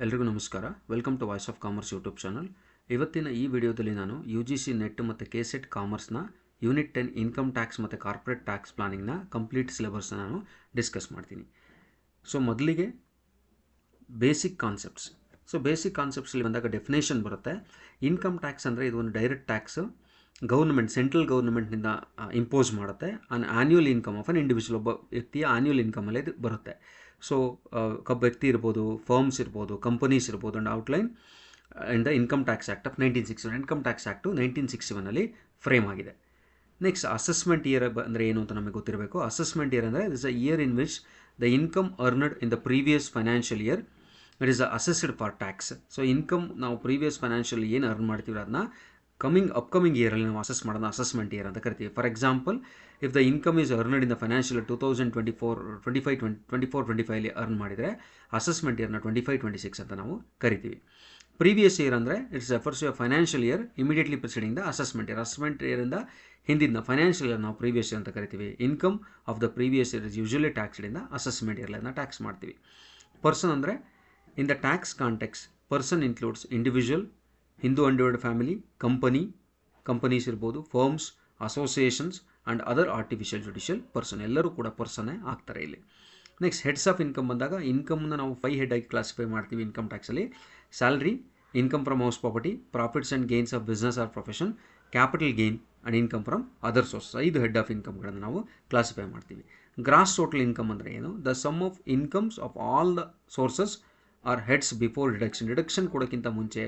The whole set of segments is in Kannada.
ಎಲ್ರಿಗೂ ನಮಸ್ಕಾರ. Welcome to Voice of Commerce YouTube channel. ಇವತ್ತಿನ ಈ ವಿಡಿಯೋದಲ್ಲಿ ನಾನು UGC ನೆಟ್ ಮತ್ತು KCET ಕಾಮರ್ಸ್ನ ಯೂನಿಟ್ 10 ಇನ್ಕಮ್ ಟ್ಯಾಕ್ಸ್ ಮತ್ತು ಕಾರ್ಪೊರೇಟ್ ಟ್ಯಾಕ್ಸ್ ಪ್ಲಾನಿಂಗ್ನ ಕಂಪ್ಲೀಟ್ ಸಿಲೆಬಸ್ನ ನಾನು ಡಿಸ್ಕಸ್ ಮಾಡ್ತೀನಿ. ಸೊ ಮೊದಲಿಗೆ ಬೇಸಿಕ್ ಕಾನ್ಸೆಪ್ಟ್ಸ್. ಬೇಸಿಕ್ ಕಾನ್ಸೆಪ್ಟ್ಸಲ್ಲಿ ಬಂದಾಗ ಡೆಫಿನೇಷನ್ ಬರುತ್ತೆ. ಇನ್ಕಮ್ ಟ್ಯಾಕ್ಸ್ ಅಂದರೆ ಇದು ಒಂದು ಡೈರೆಕ್ಟ್ ಟ್ಯಾಕ್ಸ್ ಗೌರ್ಮೆಂಟ್, ಸೆಂಟ್ರಲ್ ಗೌರ್ಮೆಂಟ್ನಿಂದ ಇಂಪೋಸ್ ಮಾಡುತ್ತೆ. Annual income of an individual, ಒಬ್ಬ ವ್ಯಕ್ತಿಯ ಆ್ಯನ್ಯುವಲ್ ಇನ್ಕಮಲ್ಲಿ ಇದು ಬರುತ್ತೆ. ಸೊ ವ್ಯಕ್ತಿ ಇರ್ಬೋದು, ಫರ್ಮ್ಸ್ ಇರ್ಬೋದು, ಕಂಪನೀಸ್ ಇರ್ಬೋದು. And outline in the income tax act of 1961. Income tax act 1961 frame ಆಗಿದೆ. ನೆಕ್ಸ್ಟ್ ಅಸೆಸ್ಮೆಂಟ್ ಇಯರ್ ಅಂದರೆ ಏನು ಅಂತ ನಮಗೆ ಗೊತ್ತಿರಬೇಕು. ಅಸೆಸ್ಮೆಂಟ್ ಇಯರ್ ಅಂದರೆ it is a year in which the income earned in the previous financial year it is assessed for tax. So income ನಾವು ಪ್ರೀವಿಯಸ್ ಫೈನಾನ್ಷಿಯಲ್ ಏನು ಅರ್ನ್ ಮಾಡ್ತೀವಿ ಅದನ್ನ ಅಪ್ಕಮಿಂಗ್ ಇಯರಲ್ಲಿ ನಾವು ಅಸೆಸ್ ಮಾಡೋದು ಅಸೆಸ್ಮೆಂಟ್ ಇಯರ್ ಅಂತ ಕರಿತೀವಿ. For example, if the income is earned in the financial 2024-25 earn ಮಾಡಿದರೆ ಅಸೆಸ್ಮೆಂಟ್ ಇಯರ್ನ 25-26 ಅಂತ ನಾವು ಕರಿತೀವಿ. ಪ್ರೀವಿಯಸ್ ಇಯರ್ ಅಂದರೆ it's refers to financial year immediately preceding the assessment year. Assessment ಇಯರಿಂದ ಹಿಂದಿನ ಫೈನಾನ್ಷಿಯಲ್ ಇಯರ್ ನಾವು ಪ್ರೀವಿಯಸ್ ಇಯರ್ ಅಂತ ಕರಿತೀವಿ. Income of the previous year is usually taxed in the assessment year ಅದನ್ನ ಟ್ಯಾಕ್ಸ್ ಮಾಡ್ತೀವಿ. ಪರ್ಸನ್ ಅಂದರೆ in the tax context person includes individual, Hindu undivided family, companies ಇರ್ಬೋದು, firms, associations and other artificial judicial person, ಎಲ್ಲರೂ ಕೂಡ ಪರ್ಸನ್ನೇ ಆಗ್ತಾರೆ ಇಲ್ಲಿ. ನೆಕ್ಸ್ಟ್ ಹೆಡ್ಸ್ ಆಫ್ ಇನ್ಕಮ್ ಬಂದಾಗ ಇನ್ಕಮ್ನ ನಾವು 5 ಹೆಡ್ ಆಗಿ ಕ್ಲಾಸಿಫೈ ಮಾಡ್ತೀವಿ ಇನ್ಕಮ್ ಟ್ಯಾಕ್ಸಲ್ಲಿ. Salary, income from house property, profits and gains of business or profession, capital gain and income from other sources. 5 head of ಇನ್ಕಮ್ಗಳನ್ನು ನಾವು ಕ್ಲಾಸಿಫೈ ಮಾಡ್ತೀವಿ. ಗ್ರಾಸ್ ಟೋಟಲ್ ಇನ್ಕಮ್ ಅಂದರೆ ಏನು? The sum of incomes of all the sources or heads before deduction ಕೊಡೋಕ್ಕಿಂತ ಮುಂಚೆ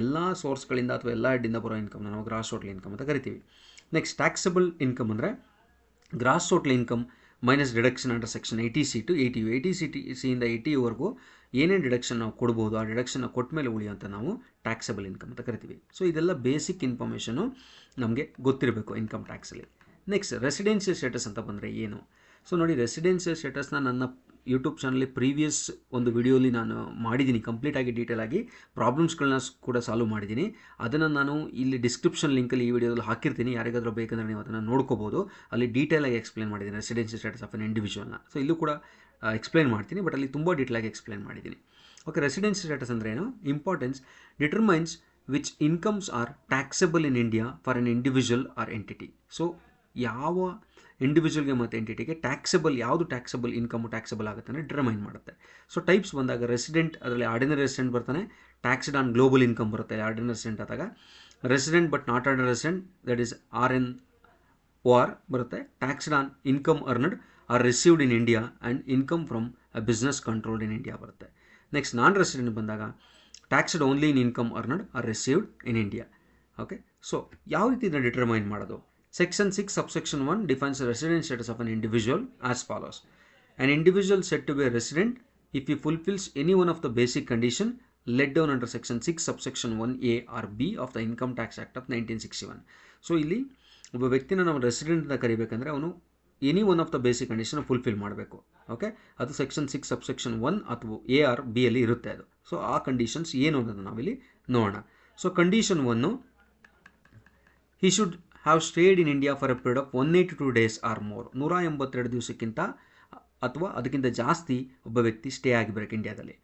ಎಲ್ಲ ಸೋರ್ಸ್ಗಳಿಂದ ಅಥವಾ ಎಲ್ಲ ಹೆಡ್ಡಿಂದ ಬರೋ ಇನ್ಕಮ್ನ ನಾವು ಗ್ರಾಸ್ ಟೋಟಲ್ ಇನ್ಕಮ್ ಅಂತ ಕರಿತೀವಿ. ನೆಕ್ಸ್ಟ್ ಟ್ಯಾಕ್ಸಬಲ್ ಇನ್ಕಮ್ ಅಂದರೆ gross total income minus deduction under section 80C to 80U. 80Cಯಿಂದ 80Uವರೆಗೂ ಏನೇನು ಡಿಡಕ್ಷನ್ ನಾವು ಕೊಡ್ಬೋದು, ಆ ಡಿಡಕ್ಷನ್ನ ಕೊಟ್ಟ ಮೇಲೆ ಉಳಿಯುವಂಥ ನಾವು ಟ್ಯಾಕ್ಸಬಲ್ ಇನ್ಕಮ್ ಅಂತ ಕರಿತೀವಿ. ಸೊ ಇದೆಲ್ಲ ಬೇಸಿಕ್ ಇನ್ಫಾರ್ಮೇಷನು ನಮಗೆ ಗೊತ್ತಿರಬೇಕು ಇನ್ಕಮ್ ಟ್ಯಾಕ್ಸಲ್ಲಿ. ನೆಕ್ಸ್ಟ್ ರೆಸಿಡೆನ್ಷಿಯಲ್ ಸ್ಟೇಟಸ್ ಅಂತ ಬಂದರೆ ಏನು? ಸೊ ನೋಡಿ, ರೆಸಿಡೆನ್ಷಿಯಲ್ ಸ್ಟೇಟಸ್ನ ನನ್ನ ಯೂಟ್ಯೂಬ್ ಚಾನಲ್ಲಿ ಪ್ರೀವಿಯಸ್ ಒಂದು ವಿಡಿಯೋಲಿ ನಾನು ಮಾಡಿದ್ದೀನಿ, ಕಂಪ್ಲೀಟಾಗಿ ಡೀಟೇಲಾಗಿ ಪ್ರಾಬ್ಲಮ್ಸ್ಗಳನ್ನ ಕೂಡ ಸಾಲ್ವ್ ಮಾಡಿದ್ದೀನಿ. ಅದನ್ನು ನಾನು ಇಲ್ಲಿ ಡಿಸ್ಕ್ರಿಪ್ಷನ್ ಲಿಂಕಲ್ಲಿ ಈ ವಿಡಿಯೋದಲ್ಲಿ ಹಾಕಿರ್ತೀನಿ. ಯಾರಿಗಾದರೂ ಬೇಕಂದರೆ ನೀವು ಅದನ್ನು ನೋಡ್ಕೋಬೋದು. ಅಲ್ಲಿ ಡೀಟೇಲಾಗಿ ಎಕ್ಸ್ಪ್ಲೇನ್ ಮಾಡಿದ್ದೀನಿ ರೆಸಿಡೆನ್ಷಿಯಲ್ ಸ್ಟೇಟಸ್ ಆಫ್ ಅನ್ ಇಂಡಿವಿಜುವಲ್ನ. ಸೊ ಇಲ್ಲೂ ಕೂಡ ಎಕ್ಸ್ಪ್ಲೇನ್ ಮಾಡ್ತೀನಿ, ಬಟ್ ಅಲ್ಲಿ ತುಂಬ ಡೀಟೇಲಾಗಿ ಎಕ್ಸ್ಪ್ಲೇನ್ ಮಾಡಿದ್ದೀನಿ. ಓಕೆ, ರೆಸಿಡೆನ್ಷಿಯಲ್ ಸ್ಟೇಟಸ್ ಅಂದರೆ ಏನು? Importance determines which incomes are taxable in India for an individual or entity. So ಯಾವ ಇಂಡಿವಿಜುವಲ್ಗೆ ಮತ್ತು ಎಂಟಿಟಿಗೆ ಯಾವುದು ಟ್ಯಾಕ್ಸಬಲ್ ಇನ್ಕಮು ಟ್ಯಾಕ್ಸಬಲ್ ಆಗುತ್ತೆ ಅಂದರೆ ಡಿಟರ್ಮೈನ್ ಮಾಡುತ್ತೆ. ಸೊ ಟೈಪ್ಸ್ ಬಂದಾಗ ರೆಸಿಡೆಂಟ್, ಅದರಲ್ಲಿ ಆರ್ಡಿನರಿ ರೆಸಿಡೆಂಟ್ ಬರ್ತಾನೆ. ಟ್ಯಾಕ್ಸ್ಡ್ ಆನ್ ಗ್ಲೋಬಲ್ ಇನ್ಕಮ್ ಬರುತ್ತೆ ಆರ್ಡಿನರಿ ರೆಸಿಡೆಂಟ್ ಆದಾಗ. Resident but not ordinary resident, that is RNOR ಬರುತ್ತೆ. Taxed on income earned or received in India and income from a business controlled in India ಬರುತ್ತೆ. ನೆಕ್ಸ್ಟ್ ನಾನ್ ರೆಸಿಡೆಂಟ್ ಬಂದಾಗ taxed only in income earned or received in India. Okay, so ಯಾವ ರೀತಿ ಇದನ್ನು ಡಿಟರ್ಮೈನ್ ಮಾಡೋದು? Section 6 subsection 1 defines the resident status of an individual as follows. An individual said to be a resident if he fulfills any one of the basic condition laid down under section 6 subsection 1A or B of the Income Tax Act of 1961. So ಇಲ್ಲಿ ಒಬ್ಬ ವ್ಯಕ್ತಿನ ನಾವು ರೆಸಿಡೆಂಟ್ ಅಂತ ಕರಿಬೇಕಂದ್ರೆ ಅವನು any one of the basic condition fulfil ಮಾಡಬೇಕು. ಓಕೆ, ಅದು ಸೆಕ್ಷನ್ 6 ಸಬ್ಸೆಕ್ಷನ್ 1 ಅಥವಾ A or B ಅಲ್ಲಿ ಇರುತ್ತೆ ಅದು. ಸೊ ಆ ಕಂಡೀಷನ್ಸ್ ಏನು ಅನ್ನೋದನ್ನು ನಾವಿಲ್ಲಿ ನೋಡೋಣ. So condition 1, he should have stayed in India for a period of 182 days or more. 182 ದಿವಸಕ್ಕಿಂತ ಅಥವಾ ಅದಕ್ಕಿಂತ ಜಾಸ್ತಿ ಒಬ್ಬ ವ್ಯಕ್ತಿ ಸ್ಟೇ ಆಗಿರಬೇಕು ಇಂಡಿಯಾದಲ್ಲಿ.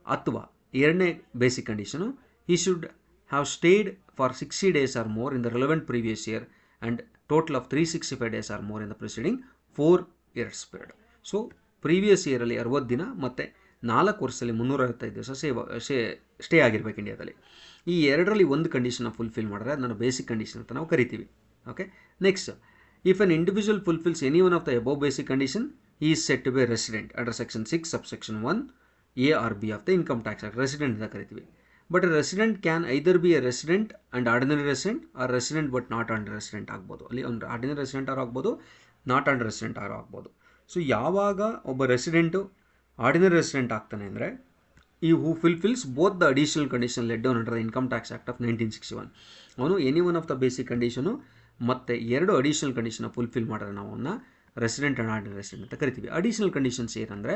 ಅಥವಾ ಎರಡನೇ basic condition, he should have stayed for 60 days or more in the relevant previous year and total of 365 days or more in the preceding 4 years period. So previous ಇಯರಲ್ಲಿ 60 ದಿನ ಮತ್ತು 4 ವರ್ಷದಲ್ಲಿ 365 ದಿವಸ ಸ್ಟೇ ಆಗಿರ್ಬೇಕು ಇಂಡಿಯಾದಲ್ಲಿ. ಈ ಎರಡರಲ್ಲಿ ಒಂದು ಕಂಡೀಷನ್ನ ಫುಲ್ಫಿಲ್ ಮಾಡಿದ್ರೆ ಅದನ್ನು ಬೇಸಿಕ್ ಕಂಡೀಷನ್ ಅಂತ ನಾವು ಕರಿತೀವಿ. Okay, next, if an individual fulfills any one of the above basic condition, he is said to be a resident under section 6 subsection 1 A or B of the Income Tax Act. Resident ಅಂತ ಕರಿತೀವಿ. But a resident can either be a resident and ordinary resident or resident but not ordinary resident ಆಗ್ಬೋದು. ಅಲ್ಲಿ ಒಂದು ಆರ್ಡಿನರಿ ರೆಸಿಡೆಂಟ್ ಆರು ಆಗ್ಬೋದು, ನಾಟ್ ಆರ್ಡಿನರಿ ರೆಸಿಡೆಂಟ್ ಆರು ಆಗ್ಬೋದು. ಸೊ ಯಾವಾಗ ಒಬ್ಬ ರೆಸಿಡೆಂಟು ಆರ್ಡಿನರಿ ರೆಸಿಡೆಂಟ್ ಆಗ್ತಾನೆ ಅಂದರೆ ಈ who fulfils both the additional condition laid down under the income tax act of 1961. ಅವನು any one of the basic condition ಮತ್ತು 2 ಅಡಿಷನಲ್ ಕಂಡೀಷನ್ನ ಫುಲ್ಫಿಲ್ ಮಾಡಿದ್ರೆ ನಾವು ಅವನ್ನ ರೆಸಿಡೆಂಟ್ ಆ್ಯಂಡ್ ಆರ್ಡಿನರಿ ರೆಸಿಡೆಂಟ್ ಅಂತ ಕರಿತೀವಿ. ಅಡಿಷನಲ್ ಕಂಡೀಷನ್ಸ್ ಏನಂದರೆ,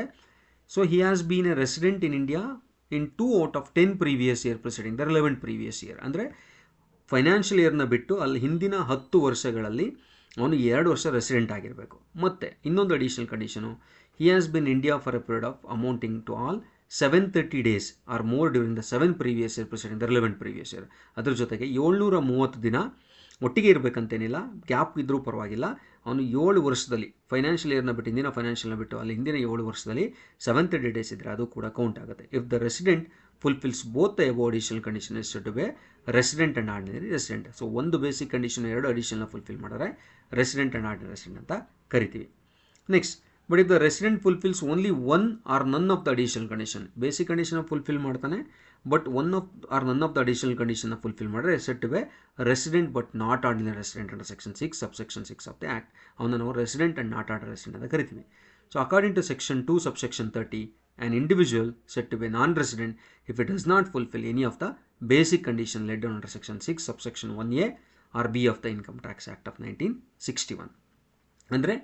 so he has been a resident in India in 2 out of 10 previous year preceding the relevant previous year. ಅಂದರೆ ಫೈನಾನ್ಷಿಯಲ್ ಇಯರ್ನ ಬಿಟ್ಟು ಅಲ್ಲಿ ಹಿಂದಿನ 10 ವರ್ಷಗಳಲ್ಲಿ ಅವನು 2 ವರ್ಷ ರೆಸಿಡೆಂಟ್ ಆಗಿರಬೇಕು. ಮತ್ತು ಇನ್ನೊಂದು additional condition, he has been India for a period of amounting to all 730 days or more during the 7 previous year preceding the relevant previous year. ಅದ್ರ ಜೊತೆಗೆ 730 ದಿನ ಒಟ್ಟಿಗೆ ಇರಬೇಕಂತೇನಿಲ್ಲ, ಗ್ಯಾಪ್ ಇದ್ರೂ ಪರವಾಗಿಲ್ಲ. ಅವನು 7 ವರ್ಷದಲ್ಲಿ ಫೈನಾನ್ಷಿಯಲ್ ಇಯರ್ನ ಬಿಟ್ಟು ಹಿಂದಿನ ಫೈನಾನ್ಷಿಯಲ್ನ ಬಿಟ್ಟು ಅಲ್ಲಿ ಹಿಂದಿನ 7 ವರ್ಷದಲ್ಲಿ 730 ಡೇಸ್ ಇದ್ದರೆ ಅದು ಕೂಡ ಕೌಂಟ್ ಆಗುತ್ತೆ. If the resident fulfils both the above additional condition is to be resident and ordinary resident. So ಒಂದು ಬೇಸಿಕ್ ಕಂಡೀಷನ್ 2 ಅಡಿಷನಲ್ನ ಫುಲ್ಫಿಲ್ ಮಾಡಿದ್ರೆ ರೆಸಿಡೆಂಟ್ ಆ್ಯಂಡ್ ಆರ್ಡಿನರಿ ರೆಸಿಡೆಂಟ್ ಅಂತ ಕರಿತೀವಿ. Next, but if the resident fulfils only one or none of the additional condition, basic condition fulfil ಮಾಡ್ತಾನೆ but one of or none of the additional ಕಂಡೀಷನ್ನ ಫುಲ್ಫಿಲ್ ಮಾಡಿದ್ರೆ said to be resident but not ordinary resident under section 6 subsection 6 of the act. ಅವನ್ನ ನಾವು resident and not ordinary resident ಅಂತ ಕರಿತೀವಿ. So according to section 2 subsection 30, an individual said to be non-resident if it does not fulfill any of the basic condition laid down under section 6 subsection 1A or B of the Income Tax Act of 1961. ಅಂದರೆ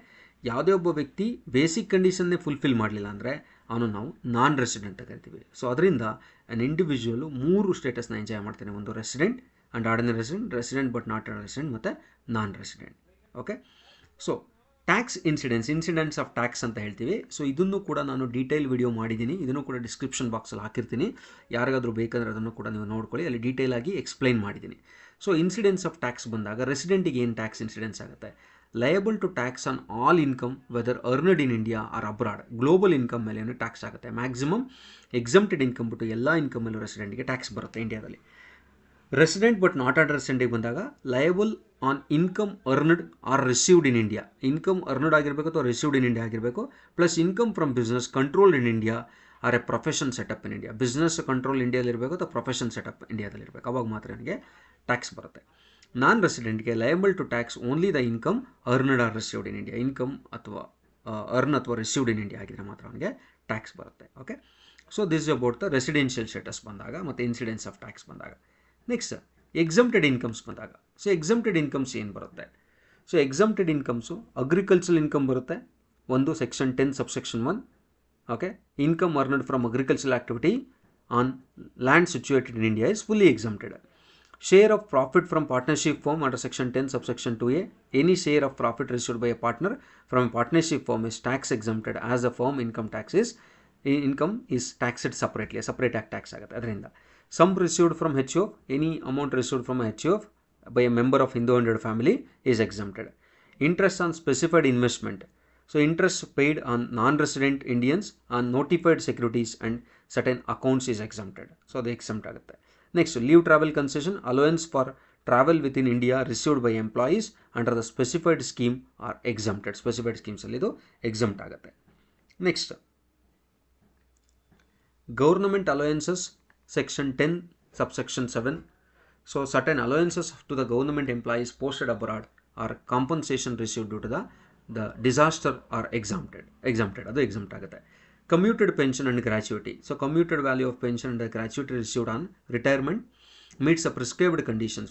ಯಾವುದೇ ಒಬ್ಬ ವ್ಯಕ್ತಿ ಬೇಸಿಕ್ ಕಂಡೀಷನ್ನೇ ಫುಲ್ಫಿಲ್ ಮಾಡಲಿಲ್ಲ ಅಂದರೆ ಅವನು ನಾವು ನಾನ್ ರೆಸಿಡೆಂಟ್ ಅಂತ ಕರಿತೀವಿ. ಸೊ ಅದರಿಂದ ಆ್ಯನ್ ಇಂಡಿವಿಜುವಲು 3 ಸ್ಟೇಟಸ್ನ ಎಂಜಾಯ್ ಮಾಡ್ತಾನೆ. ಒಂದು resident and ordinary resident, resident but not resident ಮತ್ತು non resident. Okay, so tax incidence of tax ಅಂತ ಹೇಳ್ತೀವಿ. ಸೊ ಇದನ್ನು ಕೂಡ ನಾನು ಡೀಟೇಲ್ ವಿಡಿಯೋ ಮಾಡಿದ್ದೀನಿ, ಇದನ್ನು ಕೂಡ ಡಿಸ್ಕ್ರಿಪ್ಷನ್ ಬಾಕ್ಸಲ್ಲಿ ಹಾಕಿರ್ತೀನಿ. ಯಾರಿಗಾದರೂ ಬೇಕಂದರೆ ಅದನ್ನು ಕೂಡ ನೀವು ನೋಡ್ಕೊಳ್ಳಿ, ಅಲ್ಲಿ ಡೀಟೇಲ್ ಆಗಿ ಎಕ್ಸ್ಪ್ಲೈನ್ ಮಾಡಿದ್ದೀನಿ. ಸೊ ಇನ್ಸಿಡೆನ್ಸ್ ಆಫ್ ಟ್ಯಾಕ್ಸ್ ಬಂದಾಗ ರೆಸಿಡೆಂಟಿಗೆ ಏನು ಟ್ಯಾಕ್ಸ್ ಇನ್ಸಿಡೆನ್ಸ್ ಆಗುತ್ತೆ? Liable to tax on all income whether earned in India or abroad. Global income ಮೇಲೆ ಟ್ಯಾಕ್ಸ್ ಆಗುತ್ತೆ. ಮ್ಯಾಕ್ಸಿಮಮ್ ಎಕ್ಸಮ್ಟೆಡ್ ಇನ್ಕಮ್ ಬಿಟ್ಟು ಎಲ್ಲ ಇನ್ಕಮ್ ಮೇಲೂ ರೆಸಿಡೆಂಟ್ಗೆ ಟ್ಯಾಕ್ಸ್ ಬರುತ್ತೆ ಇಂಡಿಯಾದಲ್ಲಿ. ರೆಸಿಡೆಂಟ್ ಬಟ್ ನಾಟ್ ಆರ್ಡ್ ರೆಸಿಡೆಂಟಿಗೆ ಬಂದಾಗ liable on income earned or received in India. Income earned ಆಗಿರಬೇಕು ಅಥವಾ ರಿಸೀವ್ಡ್ ಇನ್ ಇಂಡಿಯಾ ಆಗಿರಬೇಕು. Plus income from business controlled in India or a profession setup in India. Business control ಇಂಡಿಯಾದಲ್ಲಿರಬೇಕು ಅಥವಾ ಪ್ರೊಫೆಷನ್ ಸೆಟಪ್ ಇಂಡಿಯಾದಲ್ಲಿರಬೇಕು, ಅವಾಗ ಮಾತ್ರ ನನಗೆ ಟ್ಯಾಕ್ಸ್ ಬರುತ್ತೆ. ನಾನ್ ರೆಸಿಡೆಂಟ್ಗೆ liable to tax only the income earned or received in India. Income ಅಥವಾ ಅರ್ನ್ ಅಥವಾ ರಿಸೀವ್ಡ್ ಇನ್ ಇಂಡಿಯಾ ಆಗಿದ್ರೆ ಮಾತ್ರ ಅವನಿಗೆ ಟ್ಯಾಕ್ಸ್ ಬರುತ್ತೆ. Okay, so this is about the residential status ಬಂದಾಗ ಮತ್ತು ಇನ್ಸಿಡೆನ್ಸ್ ಆಫ್ ಟ್ಯಾಕ್ಸ್ ಬಂದಾಗ. ನೆಕ್ಸ್ಟ್, ಎಕ್ಸಮ್ಟೆಡ್ ಇನ್ಕಮ್ಸ್ ಬಂದಾಗ. ಸೊ ಎಕ್ಸಮ್ಟೆಡ್ ಇನ್ಕಮ್ಸ್ ಏನು ಬರುತ್ತೆ? So exempted incomes agricultural income ಬರುತ್ತೆ. ಒಂದು section 10 subsection 1. Okay, income earned from agricultural activity on land situated in India is fully exempted. Share of profit from partnership firm under section 10 subsection 2A. Any share of profit received by a partner from a partnership firm is tax exempted as the firm income is taxed separately. A separate tax ಆಗುತ್ತೆ ಅದರಿಂದ. Sum received from HUF, any amount received from a HUF by a member of Hindu-owned family is exempted. Interest on specified investment. So interest paid on non-resident Indians on notified securities and certain accounts is exempted. So they exempt ಆಗುತ್ತೆ. Next, leave travel concession, allowance for travel within India received by employees under the specified scheme are exempted. Specified schemes alli idu exempt ಆಗುತ್ತೆ. Next, government allowances, section 10 subsection 7. So certain allowances to the government employees posted abroad or compensation received due to the disaster are exempted. ಅದು exempt ಆಗುತ್ತೆ. Commuted pension and gratuity. So commuted value of pension and gratuity received on retirement meets the prescribed conditions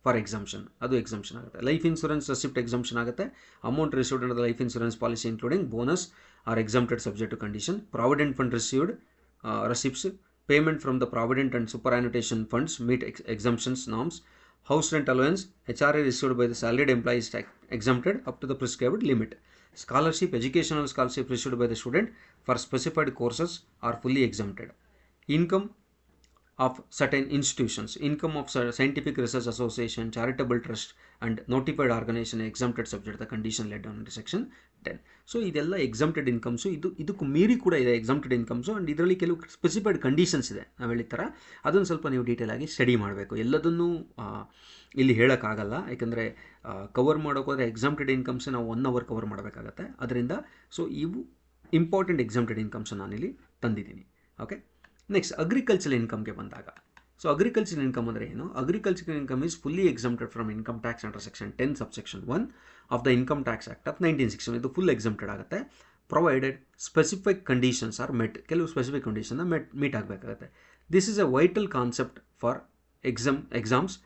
for exemption. ಅದು exemption ಆಗುತ್ತೆ. Life insurance receipt exemption ಆಗುತ್ತೆ. Amount received under the life insurance policy including bonus are exempted subject to condition. Provident fund received receipts, payment from the provident and superannuation funds meet exemptions norms. House rent allowance, HRA received by the salaried employees exempted up to the prescribed limit. Scholarship, educational scholarship received by the student for specified courses are fully exempted. Income of certain institutions, income of scientific research association, charitable trust and notified organization exempted subject to the condition laid down in section 10. So ಇದೆಲ್ಲ exempted incomes. ಇದಕ್ಕೂ ಮೀರಿ ಕೂಡ ಇದೆ exempted incomes and ಇದರಲ್ಲಿ ಕೆಲವು ಸ್ಪೆಸಿಫೈಡ್ ಕಂಡೀಷನ್ಸ್ ಇದೆ. ನಾವು ಹೇಳಿದ ಅದನ್ನು ಸ್ವಲ್ಪ ನೀವು ಡೀಟೇಲ್ ಆಗಿ ಸ್ಟಡಿ ಮಾಡಬೇಕು. ಎಲ್ಲದನ್ನೂ ಇಲ್ಲಿ ಹೇಳೋಕ್ಕಾಗಲ್ಲ, ಯಾಕಂದರೆ ಕವರ್ ಮಾಡೋಕ್ಕೋದ್ರೆ ಎಕ್ಸಾಮ್ಟೆಡ್ ಇನ್ಕಮ್ಸ್ ನಾವು 1 hour ಕವರ್ ಮಾಡಬೇಕಾಗತ್ತೆ. ಅದರಿಂದ ಸೊ ಇವು ಇಂಪಾರ್ಟೆಂಟ್ ಎಕ್ಸಾಮ್ಟೆಡ್ ಇನ್ಕಮ್ಸ್ ನಾನಿಲ್ಲಿ ತಂದಿದ್ದೀನಿ. ಓಕೆ, ನೆಕ್ಸ್ಟ್ ಅಗ್ರಿಕಲ್ಚರ್ ಇನ್ಕಮ್ಗೆ ಬಂದಾಗ. ಸೊ ಅಗ್ರಿಕಲ್ಚರ್ ಇನ್ಕಮ್ ಅಂದರೆ ಏನು? Agriculture income is fully exempted from income tax under section 10 subsection 1 of the income tax act of 1960. ಇದು ಫುಲ್ ಎಕ್ಸಮ್ಟೆಡ್ ಆಗುತ್ತೆ provided specific conditions are met. ಕೆಲವು ಸ್ಪೆಸಿಫಿಕ್ ಕಂಡೀಷನ್ನ ಮೀಟ್ ಆಗಬೇಕಾಗುತ್ತೆ. This is a vital concept for exams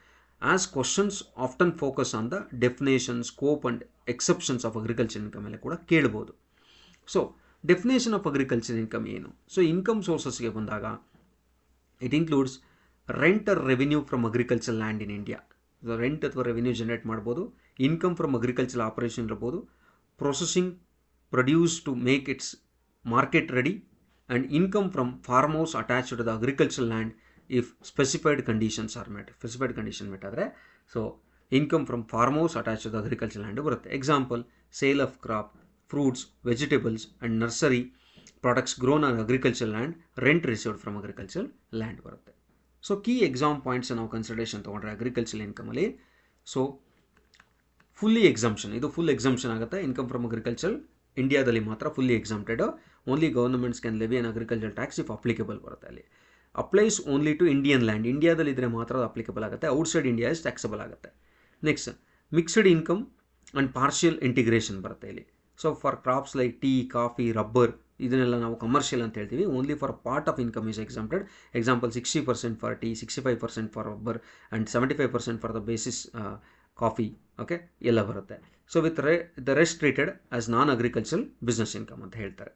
as questions often focus on the definition, scope and exceptions of agriculture income ಮೇಲೆ ಕೂಡ ಕೇಳಬಹುದು. So definition of agriculture income ಏನು? ಸೊ ಇನ್ಕಮ್ ಸೋರ್ಸಸ್ಗೆ ಬಂದಾಗ it includes rent or revenue from agriculture land in India. Rent ಅಥವಾ ರೆವಿನ್ಯೂ ಜನರೇಟ್ ಮಾಡ್ಬೋದು. ಇನ್ಕಮ್ ಫ್ರಮ್ ಅಗ್ರಿಕಲ್ಚರ್ ಆಪರೇಷನ್ ಇರ್ಬೋದು. Processing produce to make its market ready and income from farmhouse attached to the agricultural land if specified conditions are met. Specified condition met ಆದರೆ so income from farmhouse attached to the agricultural land ಬರುತ್ತೆ. Example sale of crop, fruits, vegetables and nursery products grown on agriculture land, rent received from agriculture land ಬರುತ್ತೆ. ಸೊ ಕೀ ಎಕ್ಸಾಮ್ ಪಾಯಿಂಟ್ಸ್ ನಾವು ಕನ್ಸಿಡರೇಷನ್ ತೊಗೊಂಡ್ರೆ ಅಗ್ರಿಕಲ್ಚರ್ ಇನ್ಕಮಲ್ಲಿ ಸೊ ಫುಲ್ಲಿ ಎಕ್ಸಾಮ್ಷನ್, ಇದು ಫುಲ್ ಎಕ್ಸಾಮ್ಷನ್ ಆಗುತ್ತೆ. ಇನ್ಕಮ್ ಫ್ರಮ್ ಅಗ್ರಿಕಲ್ಚರ್ ಇಂಡಿಯಾದಲ್ಲಿ ಮಾತ್ರ fully exempted. Only governments can levy an agriculture tax if applicable ಬರುತ್ತೆ. ಅಲ್ಲಿ applies only to Indian land, ಇಂಡಿಯಾದಲ್ಲಿ ಇದ್ದರೆ ಮಾತ್ರ ಅದು ಅಪ್ಲಿಕೇಬಲ್ ಆಗುತ್ತೆ. ಔಟ್ಸೈಡ್ ಇಂಡಿಯಾ ಇಸ್ ಟ್ಯಾಕ್ಸಬಲ್ ಆಗುತ್ತೆ. Next mixed income and partial integration ಬರುತ್ತೆ ಇಲ್ಲಿ. So for crops like tea, coffee, rubber ಇದನ್ನೆಲ್ಲ ನಾವು ಕಮರ್ಷಿಯಲ್ ಅಂತ ಹೇಳ್ತೀವಿ. Only for part of income is exempted. Example 60% for tea, 65% for rubber and 75% for the basis coffee. Okay, ಎಲ್ಲ ಬರುತ್ತೆ. So with the rest treated as non agricultural business income ಅಂತ ಹೇಳ್ತಾರೆ.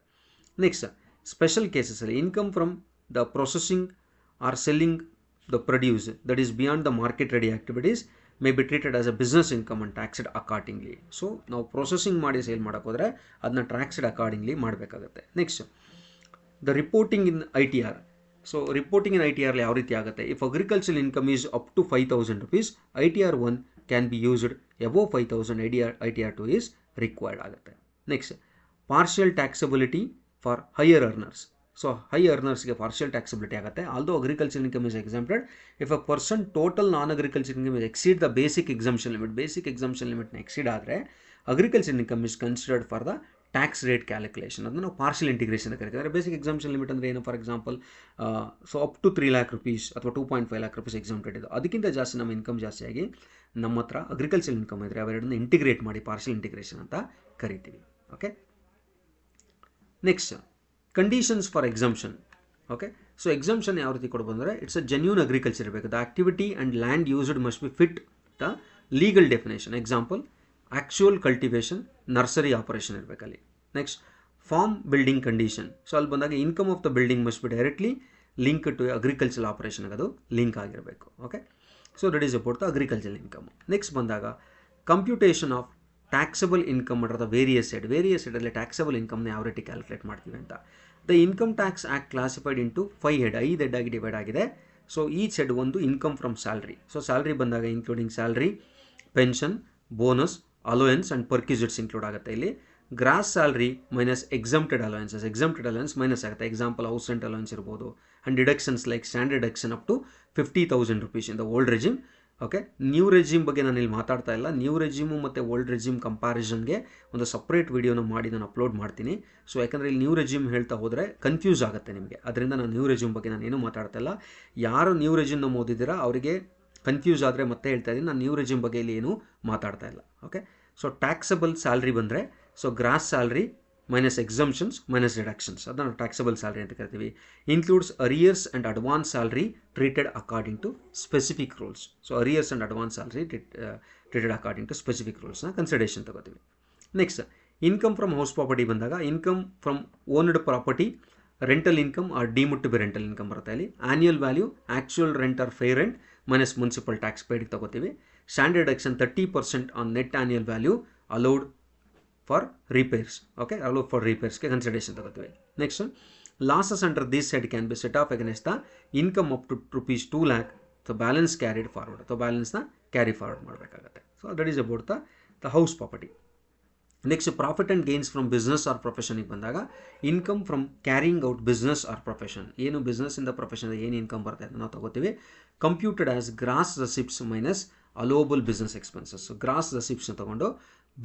Next special ಕೇಸಸಲ್ಲಿ income from the processing or selling the produce that is beyond the market ready activities may be treated as a business income and taxed accordingly. So ನಾವು ಪ್ರೊಸೆಸಿಂಗ್ ಮಾಡಿ ಸೇಲ್ ಮಾಡೋಕೆ ಹೋದರೆ ಅದನ್ನ ಟ್ಯಾಕ್ಸ್ಡ್ ಅಕಾರ್ಡಿಂಗ್ಲಿ ಮಾಡಬೇಕಾಗುತ್ತೆ. Next the reporting in ITR. So reporting in ITR ಯಾವ ರೀತಿ ಆಗುತ್ತೆ? If agriculture income is up to 5,000 rupees, ITR 1 can be used. Above 5,000 ITR 2 is required ಆಗುತ್ತೆ. Next partial taxability for higher earners. So high ಅರ್ನರ್ಸ್ಗೆ ಪಾರ್ಷಿಯಲ್ ಟ್ಯಾಕ್ಸಬಿಲಿಟಿ ಆಗುತ್ತೆ. Although agriculture income is exempted if a person total non agriculture income is exceed the basic exemption limit. Basic exemption ಲಿಮಿಟ್ನ ಎಕ್ಸೀಡ್ ಆದರೆ agriculture income is considered for the tax rate calculation. ಅದನ್ನು ನಾವು ಪಾರ್ಷಿಯಲ್ ಇಂಟಿಗ್ರೇಷನ್ ಅಂತ ಕರಿತೀವಿ. ಬೇಸಿಕ್ ಎಕ್ಸಾಮ್ಷನ್ ಲಿಮಿಟ್ ಅಂದರೆ ಏನು? For example so up to 3 lakh rupees ಅಥವಾ 2.5 lakh rupees ಎಕ್ಸಾಮ್ಟೆಡ್ ಇದು. ಅದಕ್ಕಿಂತ ಜಾಸ್ತಿ ನಮ್ಮ ಇನ್ಕಮ್ ಜಾಸ್ತಿಯಾಗಿ ನಮ್ಮ ಹತ್ರ ಅಗ್ರಿಕಲ್ಚರ್ ಇನ್ಕಮ್ ಇದ್ದರೆ ಅವೆರಡನ್ನ ಇಂಟಿಗ್ರೇಟ್ ಮಾಡಿ ಪಾರ್ಷಿಯಲ್ ಇಂಟಿಗ್ರೇಷನ್ ಅಂತ ಕರಿತೀವಿ. Okay, next conditions for exemption. Okay, so exemption ಯಾವ ರೀತಿ ಕೊಡ್ಬೋದು ಅಂದರೆ ಇಟ್ಸ್ ಅ ಜೆನ್ಯೂನ್ ಅಗ್ರಿಕಲ್ಚರ್ ಇರಬೇಕು. The activity and land used must be fit the legal definition. Example actual cultivation, nursery operation ಇರಬೇಕಲ್ಲಿ. Next farm building condition. So ಅಲ್ಲಿ ಬಂದಾಗ income of the building must be directly link to agriculture ಆಪರೇಷನ್ಗೆ ಅದು ಲಿಂಕ್ ಆಗಿರಬೇಕು. Okay, so that is about the agriculture income. Next ಬಂದಾಗ computation of taxable income under the various ಸೆಡ್. ವೇರಿಯಸ್ ಸೆಡಲ್ಲಿ ಟ್ಯಾಕ್ಸಬಲ್ ಇನ್ಕಮ್ನ ಯಾವ ರೀತಿ ಕ್ಯಾಲ್ಕುಲೇಟ್ ಮಾಡ್ತೀವಿ ಅಂತ. The income tax act classified into 5 head, 5 head ಆಗಿ ಡಿವೈಡ್ ಆಗಿದೆ. ಸೊ ಈಚ್ ಹೆಡ್ ಒಂದು income from salary. So salary ಬಂದಾಗ including salary, pension, bonus, allowance and perquisites include ಆಗುತ್ತೆ. ಇಲ್ಲಿ gross salary minus exempted allowances. Exempted allowance minus ಆಗುತ್ತೆ. ಎಕ್ಸಾಂಪಲ್ ಹೌಸ್ ರೆಂಟ್ ಅಲೋಯನ್ಸ್ ಇರ್ಬೋದು. And deductions like standard deduction up to 50,000 rupees in the old regime. Okay, new regime ಬಗ್ಗೆ ನಾನು ಇಲ್ಲಿ ಮಾತಾಡ್ತಾ ಇಲ್ಲ. ನ್ಯೂ ರೆಜಿಮು ಮತ್ತು ಓಲ್ಡ್ ರೆಜಿಮ್ ಕಂಪ್ಯಾರಿಸನ್ಗೆ ಒಂದು ಸಪ್ರೇಟ್ ವಿಡಿಯೋನ ಮಾಡಿ ನಾನು ಅಪ್ಲೋಡ್ ಮಾಡ್ತೀನಿ. ಸೊ ಯಾಕಂದರೆ ಇಲ್ಲಿ ನ್ಯೂ ರೆಜಿಮ್ ಹೇಳ್ತಾ ಹೋದರೆ ಕನ್ಫ್ಯೂಸ್ ಆಗುತ್ತೆ ನಿಮಗೆ. ಅದರಿಂದ ನಾನು ನ್ಯೂ ರೆಜಿಮ್ ಬಗ್ಗೆ ನಾನು ಏನೂ ಮಾತಾಡ್ತಾ ಇಲ್ಲ. ಯಾರು ನ್ಯೂ ರೆಜಿಮ್ನ ಓದಿದ್ದೀರಾ ಅವರಿಗೆ ಕನ್ಫ್ಯೂಸ್ ಆದರೆ ಮತ್ತೆ ಹೇಳ್ತಾ ಇದ್ದೀನಿ, ನಾನು ನ್ಯೂ ರೆಜಿಮ್ ಬಗ್ಗೆ ಇಲ್ಲಿ ಏನೂ ಮಾತಾಡ್ತಾ ಇಲ್ಲ. ಓಕೆ, ಸೊ ಟ್ಯಾಕ್ಸಬಲ್ ಸ್ಯಾಲ್ರಿ ಬಂದರೆ so gross salary minus exemptions minus deductions, ಅದನ್ನು ಟ್ಯಾಕ್ಸಬಲ್ ಸ್ಯಾಲ್ರಿ ಅಂತ ಕರಿತೀವಿ. Includes arrears and advance salary treated according to specific rules. So arrears and advance salary treated according to specific ರೂಲ್ಸ್ನ ಕನ್ಸಿಡರೇಷನ್ ತಗೋತೀವಿ. Next income from house property ಬಂದಾಗ income from owned property, rental income or deemed to be rental income ಬರುತ್ತೆ. ಅಲ್ಲಿ annual value, actual rent or fair rent minus municipal tax ಪೇಡಿಗೆ ತಗೋತೀವಿ. Standard deduction 30% on net annual value allowed for repairs. Okay, allowed for ರಿಪೇರ್ಸ್ಗೆ ಕನ್ಸಿಡರೇಷನ್ ತಗೋತೀವಿ. Next losses under this head can be set off against the income up to ₹2 lakh. So balance carried forward. So ಬ್ಯಾಲೆನ್ಸ್ನ ಕ್ಯಾರಿ ಫಾರ್ವರ್ಡ್ ಮಾಡಬೇಕಾಗುತ್ತೆ. So that is about the house property. Next profit and gains from business or ಪ್ರೊಫೆಷನಿಗೆ ಬಂದಾಗ income from carrying out business or profession. ಏನು ಬಿಸ್ನೆಸ್ಸಿಂದ ಪ್ರೊಫೆಷನ್ ಏನು ಇನ್ಕಮ್ ಬರುತ್ತೆ ಅಂತ ನಾವು ತಗೋತೀವಿ. Computed as gross receipts minus allowable business expenses. So gross ರೆಸಿಪ್ಟ್ಸ್ನ ತೊಗೊಂಡು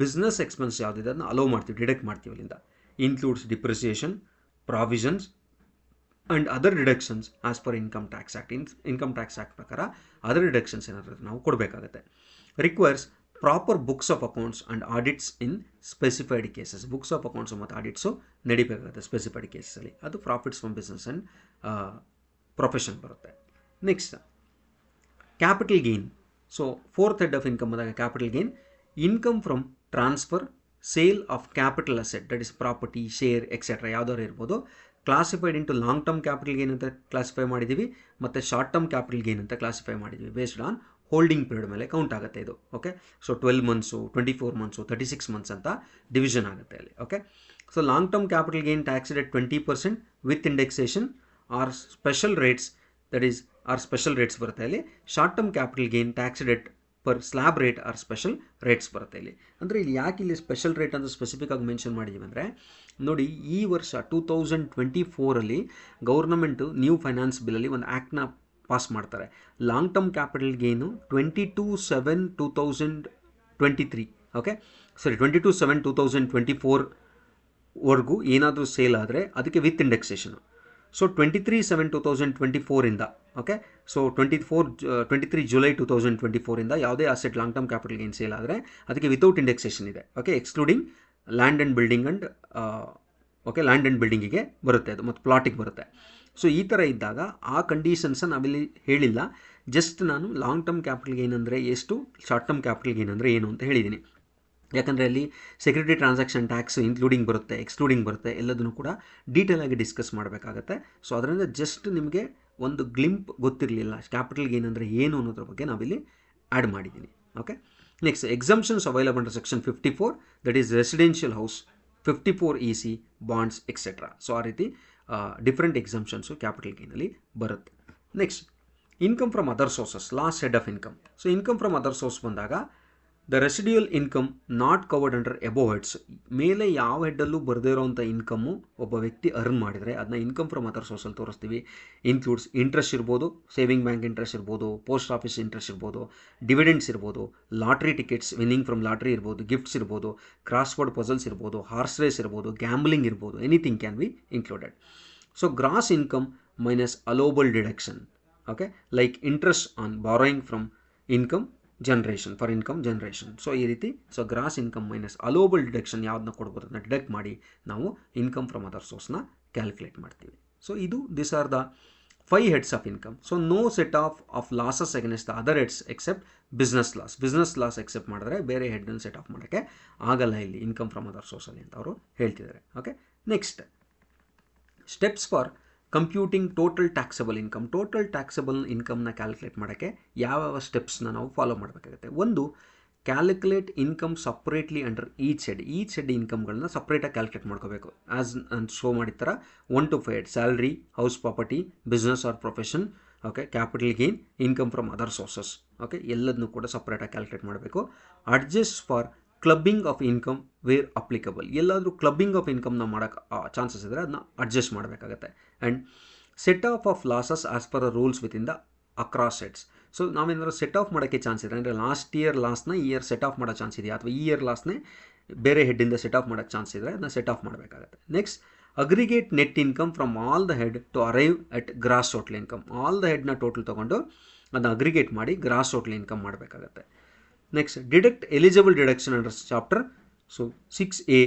ಬಿಸ್ನೆಸ್ ಎಕ್ಸ್ಪೆನ್ಸ್ ಯಾವುದಿದೆ ಅದನ್ನು ಅಲೋ ಮಾಡ್ತೀವಿ, ಡಿಡಕ್ಟ್ ಮಾಡ್ತೀವಿ ಅಲ್ಲಿಂದ. Includes depreciation, provisions and other deductions as per income tax act. Income tax act ಪ್ರಕಾರ ಅದರ್ ಡಿಡಕ್ಷನ್ಸ್ ಏನಾದರೂ ನಾವು ಕೊಡಬೇಕಾಗತ್ತೆ. Requires proper books of accounts and audits in specified cases. Books of accounts ಮತ್ತು ಆಡಿಟ್ಸು ನಡಿಬೇಕಾಗುತ್ತೆ ಸ್ಪೆಸಿಫೈಡ್ ಕೇಸಲ್ಲಿ. ಅದು profits from business and profession ಬರುತ್ತೆ. Next capital gain. So fourth head of income ಬಂದಾಗ capital gain, income from transfer, sale of capital asset that is property, share etcetera ಯಾವುದಾದ್ರು ಇರ್ಬೋದು. Classified into long term capital gain ಅಂತ ಕ್ಲಾಸಿಫೈ ಮಾಡಿದ್ದೀವಿ ಮತ್ತು ಶಾರ್ಟ್ ಟರ್ಮ್ ಕ್ಯಾಪಿಟಲ್ ಗೇನ್ ಅಂತ ಕ್ಲಾಸಿಫೈ ಮಾಡಿದ್ದೀವಿ. ಬೇಸ್ಡ್ ಆನ್ ಹೋಲ್ಡಿಂಗ್ ಪೀರಿಯಡ್ ಮೇಲೆ ಕೌಂಟ್ ಆಗುತ್ತೆ ಇದು. Okay, so 12 months, 24 months, 36 months ಅಂತ ಡಿವಿಷನ್ ಆಗುತ್ತೆ ಅಲ್ಲಿ. Okay, so long term capital gain taxed at 20% with indexation or special rates, that is or special rates ಬರುತ್ತೆ ಇಲ್ಲಿ. Short term capital gain taxed at per slab rate R special rates ಬರುತ್ತೆ ಇಲ್ಲಿ. ಅಂದರೆ ಇಲ್ಲಿ ಯಾಕೆ ಇಲ್ಲಿ ಸ್ಪೆಷಲ್ ರೇಟ್ ಅಂತ ಸ್ಪೆಸಿಫಿಕ್ ಆಗಿ ಮೆನ್ಷನ್ ಮಾಡಿದ್ದೀವಿ ಅಂದರೆ, ನೋಡಿ ಈ ವರ್ಷ 2024 ಗೌರ್ನಮೆಂಟು ನ್ಯೂ ಫೈನಾನ್ಸ್ ಬಿಲ್ಲಲ್ಲಿ ಒಂದು ಆ್ಯಕ್ಟ್ನ ಪಾಸ್ ಮಾಡ್ತಾರೆ. Long term capital gain 22/7/2023 okay, ಸರಿ 22/7/2024 ವರ್ಗೂ ಏನಾದರೂ ಸೇಲ್ ಆದರೆ ಅದಕ್ಕೆ with indexation. So 23/7/2024 okay, so 23 July 2024 ಯಾವುದೇ asset long term capital gain sale ಆದರೆ ಅದಕ್ಕೆ ವಿತೌಟ್ ಇಂಡೆಕ್ಸೇಷನ್ ಇದೆ. Okay, excluding land and building and okay, land and ಬಿಲ್ಡಿಂಗಿಗೆ ಬರುತ್ತೆ ಅದು, ಮತ್ತು ಪ್ಲಾಟಿಗೆ ಬರುತ್ತೆ. ಸೊ ಈ ಥರ ಇದ್ದಾಗ ಆ ಕಂಡೀಷನ್ಸನ್ನು ನಾವಿಲ್ಲಿ ಹೇಳಿಲ್ಲ, ಜಸ್ಟ್ ನಾನು ಲಾಂಗ್ ಟರ್ಮ್ ಕ್ಯಾಪಿಟಲ್ ಗೇನ್ ಅಂದರೆ ಎಷ್ಟು, ಶಾರ್ಟ್ ಟರ್ಮ್ ಕ್ಯಾಪಿಟಲ್ ಗೇನ್ ಅಂದರೆ ಏನು ಅಂತ ಹೇಳಿದ್ದೀನಿ. ಯಾಕಂದರೆ ಅಲ್ಲಿ ಸೆಕ್ಯೂರಿಟಿ ಟ್ರಾನ್ಸಾಕ್ಷನ್ ಟ್ಯಾಕ್ಸ್ ಇನ್ಕ್ಲೂಡಿಂಗ್ ಬರುತ್ತೆ, ಎಕ್ಸ್ಕ್ಲೂಡಿಂಗ್ ಬರುತ್ತೆ, ಎಲ್ಲದನ್ನು ಕೂಡ ಡೀಟೇಲಾಗಿ ಡಿಸ್ಕಸ್ ಮಾಡಬೇಕಾಗತ್ತೆ. ಸೊ ಅದರಿಂದ ಜಸ್ಟ್ ನಿಮಗೆ ಒಂದು ಗ್ಲಿಂಪ್ ಗೊತ್ತಿರಲಿಲ್ಲ ಕ್ಯಾಪಿಟಲ್ ಗೇನ್ ಅಂದರೆ ಏನು ಅನ್ನೋದ್ರ ಬಗ್ಗೆ ನಾವಿಲ್ಲಿ ಆ್ಯಡ್ ಮಾಡಿದ್ದೀನಿ. Okay, next exemptions available under section 54, that is residential house, 54 EC bonds etcetera. So ಆ ರೀತಿ ಡಿಫ್ರೆಂಟ್ ಎಕ್ಸಂಪ್ಷನ್ಸು ಕ್ಯಾಪಿಟಲ್ ಗೇನಲ್ಲಿ ಬರುತ್ತೆ. Next income from other sources, last head of income. So income from other source ಬಂದಾಗ the residual income not covered under above heads, ಮೇಲೆ ಯಾವ ಹೆಡ್ಡಲ್ಲೂ ಬರದೇ ಇರೋವಂಥ ಇನ್ಕಮ್ಮು ಒಬ್ಬ ವ್ಯಕ್ತಿ ಅರ್ನ್ ಮಾಡಿದರೆ ಅದನ್ನ ಇನ್ಕಮ್ ಫ್ರಮ್ ಅದರ್ ಸೋರ್ಸಲ್ಲಿ ತೋರಿಸ್ತೀವಿ. ಇನ್ಕ್ಲೂಡ್ಸ್ ಇಂಟ್ರೆಸ್ಟ್ ಇರ್ಬೋದು, ಸೇವಿಂಗ್ ಬ್ಯಾಂಕ್ ಇಂಟ್ರೆಸ್ಟ್ ಇರ್ಬೋದು, ಪೋಸ್ಟ್ ಆಫೀಸ್ ಇಂಟ್ರೆಸ್ಟ್ ಇರ್ಬೋದು, ಡಿವಿಡೆಂಡ್ಸ್ ಇರ್ಬೋದು, lottery tickets winning from lottery ಇರ್ಬೋದು, ಗಿಫ್ಟ್ಸ್ ಇರ್ಬೋದು, ಕ್ರಾಸ್ವರ್ಡ್ ಪಜಲ್ಸ್ ಇರ್ಬೋದು, ಹಾರ್ಸ್ ರೇಸ್ ಇರ್ಬೋದು, ಗ್ಯಾಂಬ್ಲಿಂಗ್ ಇರ್ಬೋದು, anything can be included. So gross income minus allowable deduction, okay, like interest on borrowing from income generation for income generation. So ಈ ರೀತಿ so gross income minus allowable deduction ಯಾವ್ದನ್ನ ಕೊಡ್ಬೋದು ಅದನ್ನ ಡಿಡಕ್ಟ್ ಮಾಡಿ ನಾವು ಇನ್ಕಮ್ ಫ್ರಮ್ ಅದರ್ ಸೋರ್ಸ್ನ ಕ್ಯಾಲ್ಕುಲೇಟ್ ಮಾಡ್ತೀವಿ. ಸೊ ಇದು this are the 5 heads of income. So no set off losses against the other heads except business loss. Business loss except ಮಾಡಿದ್ರೆ ಬೇರೆ ಹೆಡ್ಡನ್ನು ಸೆಟ್ ಆಫ್ ಮಾಡೋಕ್ಕೆ ಆಗಲ್ಲ ಇಲ್ಲಿ ಇನ್ಕಮ್ ಫ್ರಮ್ ಅದರ್ ಸೋರ್ಸಲ್ಲಿ ಅಂತ ಅವರು ಹೇಳ್ತಿದ್ದಾರೆ. Okay, next steps for computing total taxable income. Total taxable ಇನ್ಕಮ್ನ ಕ್ಯಾಲ್ಕುಲೇಟ್ ಮಾಡೋಕ್ಕೆ ಯಾವ ಸ್ಟೆಪ್ಸ್ನ ನಾವು ಫಾಲೋ ಮಾಡಬೇಕಾಗುತ್ತೆ. ಒಂದು, calculate income separately under each head ಇನ್ಕಮ್ಗಳನ್ನ ಸಪ್ರೇಟಾಗಿ ಕ್ಯಾಲ್ಕುಲೇಟ್ ಮಾಡ್ಕೋಬೇಕು. ಆ್ಯಸ್ ಅಂತ ಶೋ ಮಾಡಿದ ಥರ 1 to 5 head, salary, house property, business or profession, okay, capital gain, income from other sources, okay, ಎಲ್ಲದನ್ನೂ ಕೂಡ ಸಪ್ರೇಟಾಗಿ ಕ್ಯಾಲ್ಕುಲೇಟ್ ಮಾಡಬೇಕು. Adjust for clubbing of income where applicable, ಎಲ್ಲಾದರೂ ಕ್ಲಬ್ಬಿಂಗ್ ಆಫ್ ಇನ್ಕಮ್ನ ಮಾಡೋಕ್ಕೆ ಚಾನ್ಸಸ್ ಇದ್ದರೆ ಅದನ್ನ ಅಡ್ಜಸ್ಟ್ ಮಾಡಬೇಕಾಗತ್ತೆ. And set off losses as per the rules with in the across heads. So ನಾವೇನಾದ್ರು ಸೆಟ್ ಆಫ್ ಮಾಡೋಕ್ಕೆ ಚಾನ್ಸ್ ಇದೆ ಅಂದರೆ ಲಾಸ್ಟ್ ಇಯರ್ ಲಾಸ್ನ ಈ ಇಯರ್ ಸೆಟ್ ಆಫ್ ಮಾಡೋ ಚಾನ್ಸ್ ಇದೆಯಾ, ಅಥವಾ ಈ ಇಯರ್ ಲಾಸ್ನೇ ಬೇರೆ ಹೆಡ್ಡಿಂದ ಸೆಟ್ ಆಫ್ ಮಾಡೋಕ್ಕೆ ಚಾನ್ಸ್ ಇದ್ದರೆ ಅದನ್ನ ಸೆಟ್ ಆಫ್ ಮಾಡಬೇಕಾಗತ್ತೆ. Next, aggregate net income from all the head to arrive at gross total income. All the ಹೆಡ್ನ ಟೋಟಲ್ ತೊಗೊಂಡು ಅದನ್ನ ಅಗ್ರಿಗೇಟ್ ಮಾಡಿ ಗ್ರಾಸ್ ಟೋಟಲ್ ಇನ್ಕಮ್ ಮಾಡಬೇಕಾಗತ್ತೆ. Next, deduct eligible deduction under chapter. So 6A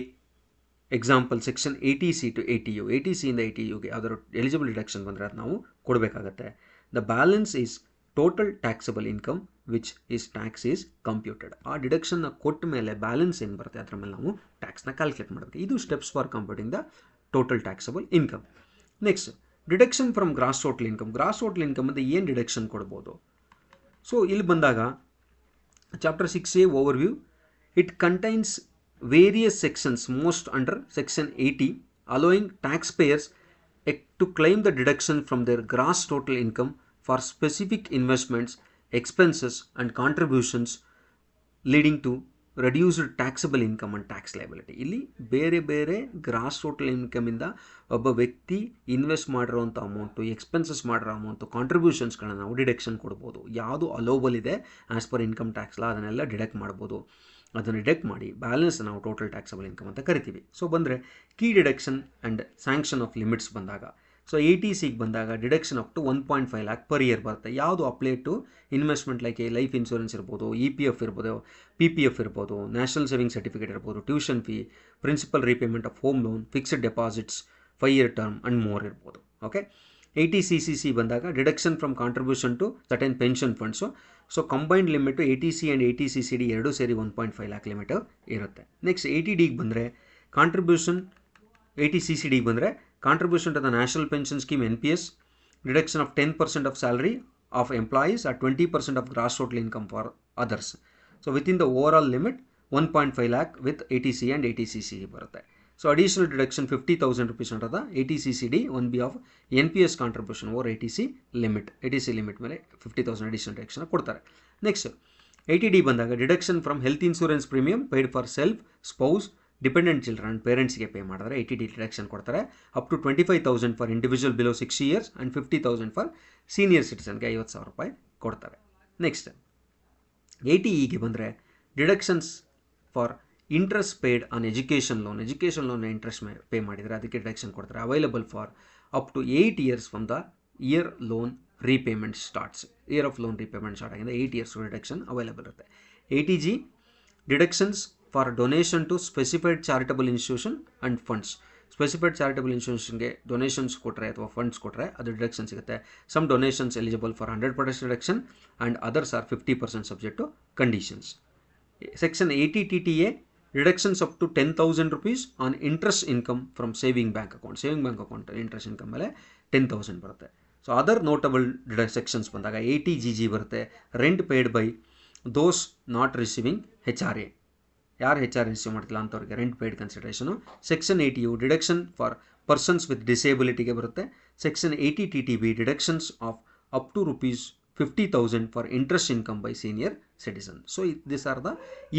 example section 80C to 80U, 80C ಇಂದ 80Uಗೆ ಯಾವ್ದಾದ್ರು ಎಲಿಜಿಬಲ್ ಡಿಡಕ್ಷನ್ ಬಂದರೆ ಅದು ನಾವು ಕೊಡಬೇಕಾಗತ್ತೆ. The balance is total taxable income which is tax is computed. ಆ ಡಿಡಕ್ಷನ್ನ ಕೊಟ್ಟ ಮೇಲೆ ಬ್ಯಾಲೆನ್ಸ್ ಏನು ಬರುತ್ತೆ ಅದರ ಮೇಲೆ ನಾವು ಟ್ಯಾಕ್ಸ್ನ ಕ್ಯಾಲ್ಕುಲೇಟ್ ಮಾಡಬೇಕು. ಇದು steps for computing the total taxable income. Next, deduction from gross total income. Gross total income ಅಂದರೆ ಏನು ಡಿಡಕ್ಷನ್ ಕೊಡ್ಬೋದು. ಸೊ ಇಲ್ಲಿ ಬಂದಾಗ chapter 6A overview, it contains various sections, most under section 80, allowing taxpayers to claim the deduction from their gross total income for specific investments, expenses and contributions leading to reduced taxable income and tax liability. ಇಲ್ಲಿ ಬೇರೆ ಬೇರೆ ಗ್ರಾಸ್ ಟೋಟಲ್ ಇನ್ಕಮಿಂದ ಒಬ್ಬ ವ್ಯಕ್ತಿ ಇನ್ವೆಸ್ಟ್ ಮಾಡಿರೋಂಥ ಅಮೌಂಟು, ಎಕ್ಸ್ಪೆನ್ಸಸ್ ಮಾಡಿರೋ ಅಮೌಂಟು, ಕಾಂಟ್ರಿಬ್ಯೂಷನ್ಸ್ಗಳನ್ನ ನಾವು ಡಿಡಕ್ಷನ್ ಕೊಡ್ಬೋದು. ಯಾವುದು ಅಲೋಬಲ್ ಇದೆ ಆ್ಯಸ್ ಪರ್ ಇನ್ಕಮ್ ಟ್ಯಾಕ್ಸ್ ಲಾ ಅದನ್ನೆಲ್ಲ ಡಿಡಕ್ಟ್ ಮಾಡ್ಬೋದು. ಅದನ್ನು ಡಿಡಕ್ಟ್ ಮಾಡಿ ಬ್ಯಾಲೆನ್ಸ್ ನಾವು ಟೋಟಲ್ ಟ್ಯಾಕ್ಸಬಲ್ ಇನ್ಕಮ್ ಅಂತ ಕರಿತೀವಿ. ಸೊ ಬಂದರೆ key deduction and sanction of limits ಬಂದಾಗ, ಸೊ 80Cಗೆ ಬಂದಾಗ deduction up to 1.5 lakh per year ಬರುತ್ತೆ. ಯಾವುದು apply to investment like life insurance ಇರ್ಬೋದು, EPF ಇರ್ಬೋದು, PPF ಇರ್ಬೋದು, ನ್ಯಾಷನಲ್ ಸೇವಿಂಗ್ ಸರ್ಟಿಫಿಕೇಟ್ ಇರ್ಬೋದು, tuition fee, principal repayment of home loan, fixed deposits, 5-year term and more ಇರ್ಬೋದು. ಓಕೆ, 80CCC ಬಂದಾಗ deduction from contribution to certain pension funds. So combined limit 80C and 80CCD ಎರಡೂ ಸೇರಿ 1.5 lakh ಲಿಮಿಟ್ ಇರುತ್ತೆ. ನೆಕ್ಸ್ಟ್ 80Dಗೆ ಬಂದರೆ ಕಾಂಟ್ರಿಬ್ಯೂಷನ್, 80CCDಗೆ ಬಂದರೆ contribution to the national pension scheme NPS, deduction of 10% of salary of employees at 20% of gross total income for others. So with in the overall limit 1.5 lakh with 80C and 80CC ಬರುತ್ತೆ. So additional deduction 50,000 rupees under the 80CCD 1B of NPS contribution over ATC limit. ATC limit ಮೇಲೆ 50,000 additional deduction ಕೊಡ್ತಾರೆ. Next 80D ಬಂದಾಗ deduction from health insurance premium paid for self, spouse, dependent children ಪೇರೆಂಟ್ಸ್ಗೆ ಪೇ ಮಾಡಿದ್ರೆ 80D ಡಿಡಕ್ಷನ್ ಕೊಡ್ತಾರೆ. Up to 25,000 for individual below 6 years and 50,000 for senior ಸಿಟಿಸನ್ಗೆ 50,000 ರೂಪಾಯಿ ಕೊಡ್ತಾರೆ. ನೆಕ್ಸ್ಟ್ 80Eಗೆ ಬಂದರೆ deductions for interest paid on education loan interest pay ಮಾಡಿದರೆ ಅದಕ್ಕೆ ಡಿಡಕ್ಷನ್ ಕೊಡ್ತಾರೆ. Available for up to 8 years from the year loan repayment starts. Year of loan repayment start ಆಗಿಂದ 8 years ಡಿಡಕ್ಷನ್ ಅವೈಲಬಲ್ ಇರುತ್ತೆ. 80G deductions for donation to specified charitable institution and funds. Specified charitable ಇನ್ಸ್ಟಿಟ್ಯೂಷನ್ಗೆ ಡೊನೇಷನ್ಸ್ ಕೊಟ್ಟರೆ ಅಥವಾ ಫಂಡ್ಸ್ ಕೊಟ್ಟರೆ ಅದು ಡಿಡಕ್ಷನ್ ಸಿಗುತ್ತೆ. Some donations eligible for 100% deduction and others are 50% subject to conditions. Section 80TTA reductions up to 10,000 rupees on interest income from saving bank account interest income ಮೇಲೆ 10,000 ಬರುತ್ತೆ. ಸೊ ಅದರ್ ನೋಟಬಲ್ ಸೆಕ್ಷನ್ಸ್ ಬಂದಾಗ 80GG ಬರುತ್ತೆ. Rent paid by those not receiving HRA. ಯಾರು HRA ರಿಸೀವ್ ಮಾಡ್ತಿಲ್ಲ ಅಂಥವ್ರಿಗೆ rent paid consideration. Section 80U deduction for persons with ಡಿಸೇಬಿಲಿಟಿಗೆ ಬರುತ್ತೆ. Section 80TTB deductions of up to ₹50,000 for interest income by senior citizen. So this are the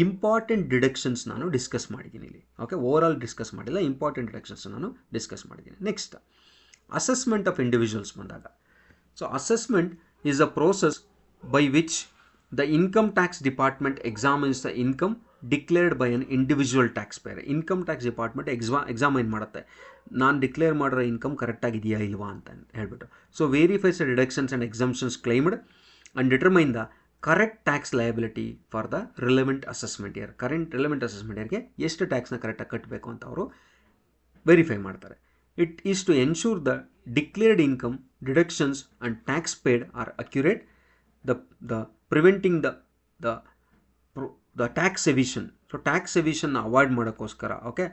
important deductions ನಾನು ಡಿಸ್ಕಸ್ ಮಾಡಿದ್ದೀನಿ ಇಲ್ಲಿ. ಓಕೆ, ಓವರ್ ಆಲ್ ಡಿಸ್ಕಸ್ ಮಾಡಿಲ್ಲ, ಇಂಪಾರ್ಟೆಂಟ್ ಡಿಡಕ್ಷನ್ಸ್ ನಾನು ಡಿಸ್ಕಸ್ ಮಾಡಿದ್ದೀನಿ. ನೆಕ್ಸ್ಟ್ ಅಸೆಸ್ಮೆಂಟ್ ಆಫ್ ಇಂಡಿವಿಜುವಲ್ಸ್ ಬಂದಾಗ, so assessment is a process by which the income tax department examines the income declared by an individual taxpayer. Income tax department examine ಮಾಡುತ್ತೆ ನಾನು ಡಿಕ್ಲೇರ್ ಮಾಡಿರೋ ಇನ್ಕಮ್ ಕರೆಕ್ಟಾಗಿದೆಯಾ ಇಲ್ವಾ ಅಂತ ಹೇಳ್ಬಿಟ್ಟು. So verifies the deductions and exemptions claimed and determine the correct tax liability for the relevant assessment year. Relevant assessment ಇಯರ್ಗೆ ಎಷ್ಟು ಟ್ಯಾಕ್ಸ್ನ ಕರೆಕ್ಟಾಗಿ ಕಟ್ಟಬೇಕು ಅಂತ ಅವರು ವೆರಿಫೈ ಮಾಡ್ತಾರೆ. It is to ensure the declared income, deductions and tax paid are accurate, the preventing the tax evasion. So tax ಎವಿಷನ್ನ ಅವಾಯ್ಡ್ ಮಾಡೋಕ್ಕೋಸ್ಕರ, ಓಕೆ,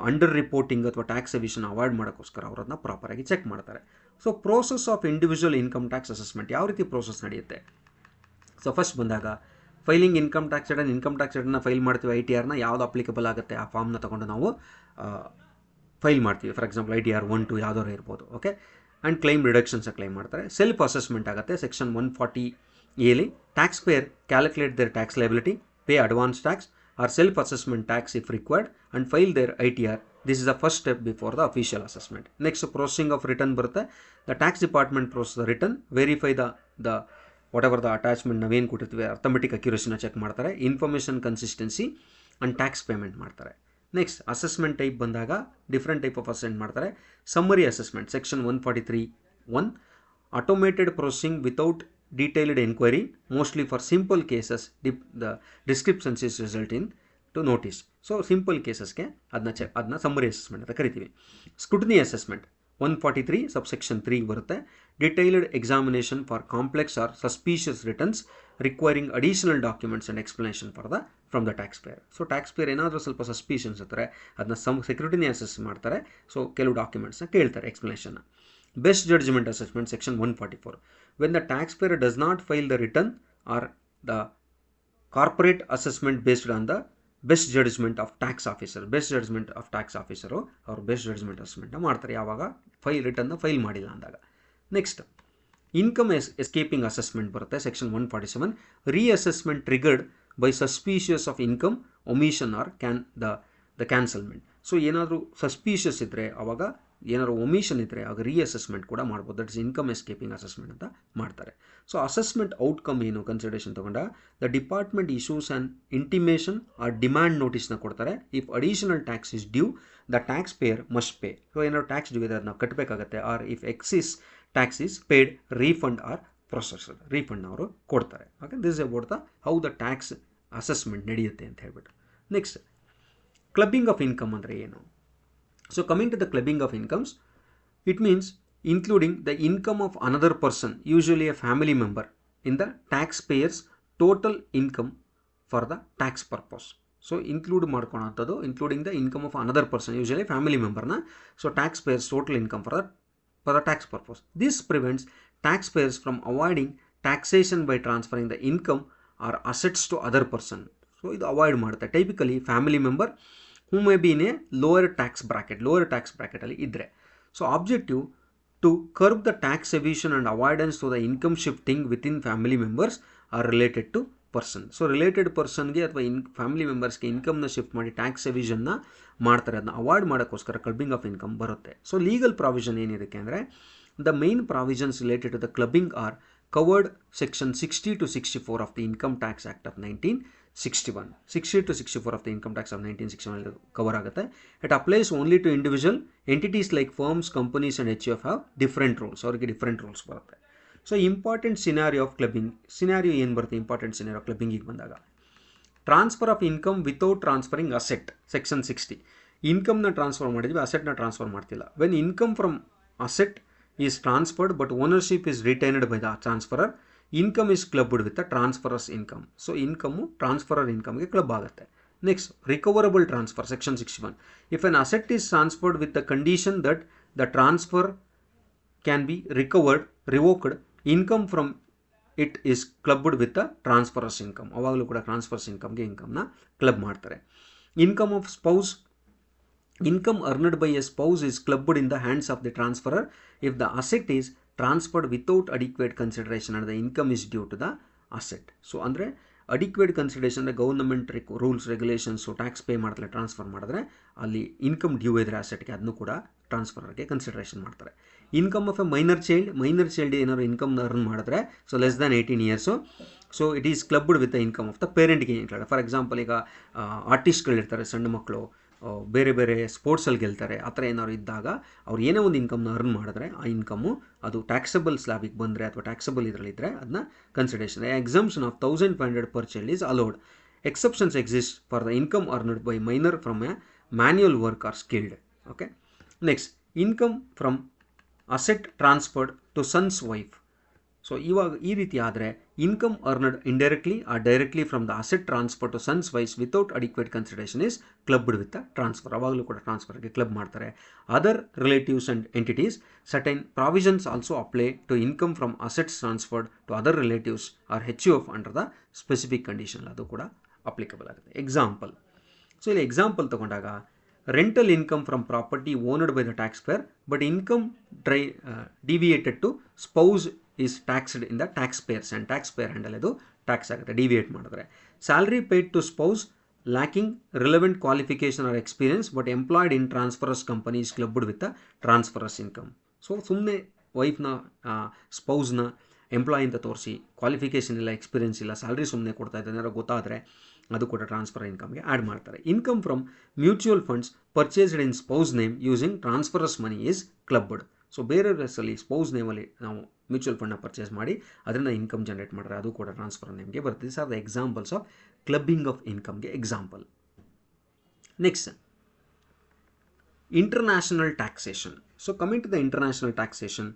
ಅಂಡರ್ ರಿಪೋರ್ಟಿಂಗ್ ಅಥವಾ ಟ್ಯಾಕ್ಸ್ ಎವಿಷನ್ ಅವಾಯ್ಡ್ ಮಾಡೋಕ್ಕೋಸ್ಕರ ಅವರನ್ನ ಪ್ರಾಪರಾಗಿ ಚೆಕ್ ಮಾಡ್ತಾರೆ. So process of individual income tax assessment ಯಾವ ರೀತಿ ಪ್ರೋಸೆಸ್ ನಡೆಯುತ್ತೆ? ಸೊ ಫಸ್ಟ್ ಬಂದಾಗ ಫೈಲಿಂಗ್ ಇನ್ಕಮ್ ಟ್ಯಾಕ್ಸ್ ರಿಟರ್ನ್ನ ಫೈಲ್ ಮಾಡ್ತೀವಿ. ITRನ ಯಾವುದು ಅಪ್ಲಿಕಬಲ್ ಆಗುತ್ತೆ ಆ ಫಾರ್ಮ್ನ ತೊಗೊಂಡು ನಾವು ಫೈಲ್ ಮಾಡ್ತೀವಿ. ಫಾರ್ ಎಕ್ಸಾಂಪಲ್ ITR 1, 2 ಯಾವುದಾದ್ರು ಇರ್ಬೋದು. Okay, and claim reductions claim ಮಾಡ್ತಾರೆ. ಸೆಲ್ಫ್ ಅಸೆಸ್ಮೆಂಟ್ ಆಗುತ್ತೆ. Section 140A tax payer calculate their tax liability, pay advance tax or self-assessment tax if required and file their ITR. This is the first step before the official assessment. Next, processing of return ಬರುತ್ತೆ. The tax department process the return, verify the whatever the attachment ನಾವೇನು ಕೊಟ್ಟಿರ್ತೀವಿ ಅರ್ಥಮೆಟಿಕ್ ಅಕ್ಯುರೇಸಿನ ಚೆಕ್ ಮಾಡ್ತಾರೆ. Information consistency and tax payment ಮಾಡ್ತಾರೆ. ನೆಕ್ಸ್ಟ್ ಅಸೆಸ್ಮೆಂಟ್ ಟೈಪ್ ಬಂದಾಗ ಡಿಫ್ರೆಂಟ್ ಟೈಪ್ ಆಫ್ ಅಸೆಸ್ಮೆಂಟ್ ಮಾಡ್ತಾರೆ. Summary assessment section 143(1) automated processing without detailed inquiry, mostly for simple cases the descriptions is result in to notice. So simple cases ಗೆ ಅದನ್ನ ಸಮ್ಮರಿ ಅಸೆಸ್ಮೆಂಟ್ ಅಂತ ಕರಿತೀವಿ. ಸ್ಕ್ರೂಟಿನಿ ಅಸೆಸ್ಮೆಂಟ್ 143 subsection 3 ಬರುತ್ತೆ. Detailed examination for complex or suspicious returns requiring additional documents and explanation from the taxpayer. So taxpayer ಏನಾದರೂ ಸ್ವಲ್ಪ ಸಸ್ಪಿಷನ್ಸ್ ಇರ್ತಾರೆ ಅದನ್ನ ಸೆಕ್ಯೂರಿಟಿನಿ ಅಸೆಸ್ ಮಾಡ್ತಾರೆ. ಸೊ ಕೆಲವು ಡಾಕ್ಯುಮೆಂಟ್ಸ್ನ ಕೇಳ್ತಾರೆ explanation. Best judgment assessment section 144. When the taxpayer does not file the return or the corporate assessment based on the best judgment of tax officer or best judgment assessment ಮಾಡ್ತಾರೆ ಯಾವಾಗ ರಿಟರ್ನ್ ಫೈಲ್ ಮಾಡಿಲ್ಲ ಅಂದಾಗ. ನೆಕ್ಸ್ಟ್ ಇನ್ಕಮ್ ಎಸ್ಕೇಪಿಂಗ್ ಅಸೆಸ್ಮೆಂಟ್ ಬರುತ್ತೆ section 147. Reassessment triggered by suspicious of income omission or the concealment. So ಏನಾದರೂ ಸಸ್ಪಿಷಿಯಸ್ ಇದ್ದರೆ ಅವಾಗ ಏನಾದ್ರು ಒಮಿಷನ್ ಇದ್ದರೆ ಆಗ ರೀಅಸೆಸ್ಮೆಂಟ್ ಕೂಡ ಮಾಡ್ಬೋದು. That is income escaping assessment ಅಂತ ಮಾಡ್ತಾರೆ. ಸೊ ಅಸೆಸ್ಮೆಂಟ್ ಔಟ್ಕಮ್ ಏನು ಕನ್ಸಿಡರೇಷನ್ ತಗೊಂಡ the department issues an intimation or demand ನೋಟಿಸ್ನ ಕೊಡ್ತಾರೆ. If additional tax is due the taxpayer must pay. So ಏನಾದ್ರು ಟ್ಯಾಕ್ಸ್ ಡ್ಯೂ ಇದೆ ಅದನ್ನ ಕಟ್ಟಬೇಕಾಗತ್ತೆ. Or if excess tax is paid refund are process refund ಅವರು ಕೊಡ್ತಾರೆ. Okay, this is about the how the tax assessment ನಡೆಯುತ್ತೆ ಅಂತ ಹೇಳ್ಬಿಟ್ಟು. ನೆಕ್ಸ್ಟ್ ಕ್ಲಬ್ಬಿಂಗ್ ಆಫ್ ಇನ್ಕಮ್ ಅಂದರೆ ಏನು? So coming to the clubbing of incomes, it means including the income of another person, usually a family member, in the taxpayer's total income for the tax purpose. So include ಮಾಡ್ಕೊಳೋಂಥದ್ದು including the income of another person, usually family member na. So taxpayer's total income for the tax purpose. This prevents taxpayers from avoiding taxation by transferring the income or assets to other person. So ಇದು ಅವಾಯ್ಡ್ ಮಾಡುತ್ತೆ. Typically family member who may be in a lower tax ಬ್ರಾಕೆಟಲ್ಲಿ ಇದ್ದರೆ. So objective to curb the tax evasion and avoidance to the income shifting within family members or related to person. So related ಪರ್ಸನ್ಗೆ ಅಥವಾ ಫ್ಯಾಮಿಲಿ ಮೆಂಬರ್ಸ್ಗೆ ಇನ್ಕಮ್ನ ಶಿಫ್ಟ್ ಮಾಡಿ ಟ್ಯಾಕ್ಸ್ ಎವಿಷನ್ನ ಮಾಡ್ತಾರೆ, ಅದನ್ನ ಅವಾಯ್ಡ್ ಮಾಡೋಕ್ಕೋಸ್ಕರ ಕ್ಲಬ್ಬಿಂಗ್ ಆಫ್ ಇನ್ಕಮ್ ಬರುತ್ತೆ. ಸೊ ಲೀಗಲ್ ಪ್ರಾವಿಷನ್ ಏನಿದಕ್ಕೆ ಅಂದರೆ the main provisions related to the clubbing R covered section 60 to 64 of the income tax act of 1961. 60 to 64 of the income tax of 1961 cover ಆಗುತ್ತೆ. It applies only to individual entities like firms, companies and HUF have different rules. ಅವರಿಗೆ ಡಿಫ್ರೆಂಟ್ ರೂಲ್ಸ್ ಬರುತ್ತೆ. So important scenario of clubbing, scenario ಏನು ಬರುತ್ತೆ ಇಂಪಾರ್ಟೆಂಟ್ ಸಿನಾರಿಯೋ ಕ್ಲಬ್ಬಿಂಗಿಗೆ ಬಂದಾಗ, transfer of income without transferring asset. Section 60 ಇನ್ಕಮ್ನ ಟ್ರಾನ್ಸ್ಫರ್ ಮಾಡಿದ್ವಿ, ಅಸೆಟ್ನ ಟ್ರಾನ್ಸ್ಫರ್ ಮಾಡ್ತಿಲ್ಲ. When income from asset is transferred but ownership is retained by the transferor, income is clubbed with the transferor's income. So income transferor income ge club ಆಗುತ್ತೆ. Next, recoverable transfer, section 61. If an asset is transferred with the condition that the transfer can be revoked, income from it is clubbed with the transferor's income. ಅವಾಗಲೂ ಕೂಡ transferor's incomeಗೆ ಇನ್ಕಮ್ನ ಕ್ಲಬ್ ಮಾಡ್ತಾರೆ. Income of spouse, income earned by a spouse is clubbed in the hands of the transferor if the asset is transferred without adequate consideration and the income is due to the asset. So ಅಂದರೆ ಅಡಿಕ್ವೇಟ್ ಕನ್ಸಿಡರೇಷನ್ ಅಂದರೆ government rules regulations tax pay ಮಾಡ್ತಾರೆ, ಟ್ರಾನ್ಸ್ಫರ್ ಮಾಡಿದ್ರೆ ಅಲ್ಲಿ ಇನ್ಕಮ್ ಡ್ಯೂ ಇದ್ರೆ ಅಸೆಟ್ಗೆ ಅದನ್ನು ಕೂಡ ಟ್ರಾನ್ಸ್ಫರ್ಗೆ ಕನ್ಸಿಡರೇಷನ್ ಮಾಡ್ತಾರೆ. Income of a minor child ಏನಾದ್ರು ಇನ್ಕಮ್ನ ಅರ್ನ್ ಮಾಡಿದ್ರೆ, so less than 18 years, so it is clubbed with the income of the ಪೇರೆಂಟ್ಗೆ ಇನ್ಕ್ಲೂಡ್. ಫಾರ್ ಎಕ್ಸಾಂಪಲ್ ಈಗ ಆರ್ಟಿಸ್ಟ್ಗಳಿರ್ತಾರೆ, ಸಣ್ಣ ಮಕ್ಕಳು ಬೇರೆ ಬೇರೆ ಸ್ಪೋರ್ಟ್ಸಲ್ಲಿ ಗೆಲ್ತಾರೆ, ಆ ಥರ ಏನಾದ್ರು ಇದ್ದಾಗ ಅವ್ರು ಏನೇ ಒಂದು ಇನ್ಕಮ್ನ ಅರ್ನ್ ಮಾಡಿದ್ರೆ ಆ ಇನ್ಕಮ್ಮು ಅದು ಟ್ಯಾಕ್ಸಬಲ್ ಸ್ಲ್ಯಾಬಿಗೆ ಬಂದರೆ ಅಥವಾ ಟ್ಯಾಕ್ಸಬಲ್ ಇದರಲ್ಲಿದ್ದರೆ ಅದನ್ನ consideration. Exemption of 1500 per child is allowed. Exceptions exist for the income earned by minor from a manual work or skilled. Okay. Next, income from asset transferred to son's wife. So ಇವಾಗ ಈ ರೀತಿ ಆದರೆ income earned indirectly or directly from the asset transfer to sons wives without adequate consideration is clubbed with the transfer. ಅವಾಗಲೂ ಕೂಡ ಟ್ರಾನ್ಸ್ಫರ್ಗೆ ಕ್ಲಬ್ ಮಾಡ್ತಾರೆ. Other relatives and entities certain provisions also apply to income from assets transferred to other relatives or HUF under the specific condition, ಅದು ಕೂಡ ಅಪ್ಲಿಕಬಲ್ ಆಗುತ್ತೆ. ಎಕ್ಸಾಂಪಲ್, ಸೊ ಇಲ್ಲಿ ಎಕ್ಸಾಂಪಲ್ ತಗೊಂಡಾಗ rental income from property owned by the taxpayer but income deviated to spouse is taxed in the taxpayers and taxpayer handle ಅದು ಟ್ಯಾಕ್ಸ್ ಆಗುತ್ತೆ ಡಿವಿಯೇಟ್ ಮಾಡಿದ್ರೆ. Salary paid to spouse lacking relevant qualification or experience but employed in transferor's company is clubbed with the transferor's income. So ಸುಮ್ಮನೆ ವೈಫ್ನ ಸ್ಪೌಸ್ನ ಎಂಪ್ಲಾಯ್ ಅಂತ ತೋರಿಸಿ ಕ್ವಾಲಿಫಿಕೇಷನ್ ಇಲ್ಲ, ಎಕ್ಸ್ಪೀರಿಯನ್ಸ್ ಇಲ್ಲ, ಸ್ಯಾಲ್ರಿ ಸುಮ್ಮನೆ ಕೊಡ್ತಾ ಇದ್ದಾರೆ ಏನಾದ್ರು ಗೊತ್ತಾದರೆ ಅದು ಕೂಡ ಟ್ರಾನ್ಸ್ಫರ್ ಇನ್ಕಮ್ಗೆ ಆ್ಯಡ್ ಮಾಡ್ತಾರೆ. Income from mutual funds purchased in spouse name using transferor's money is clubbed. So ಬೇರೆ ರೆಸಲ್ಲಿ ಸ್ಪೌಸ್ ನೇಮಲ್ಲಿ ನಾವು ಮ್ಯೂಚುವಲ್ ಫಂಡ್ನ ಪರ್ಚೇಸ್ ಮಾಡಿ ಅದರಿಂದ ಇನ್ಕಮ್ ಜನರೇಟ್ ಮಾಡಿದ್ರೆ ಅದು ಕೂಡ ಟ್ರಾನ್ಸ್ಫರ್ ನೇಮ್ಗೆ ಬರುತ್ತೆ. This are the examples of clubbing of ಇನ್ಕಮ್ಗೆ example. Next, international taxation. So coming to the international taxation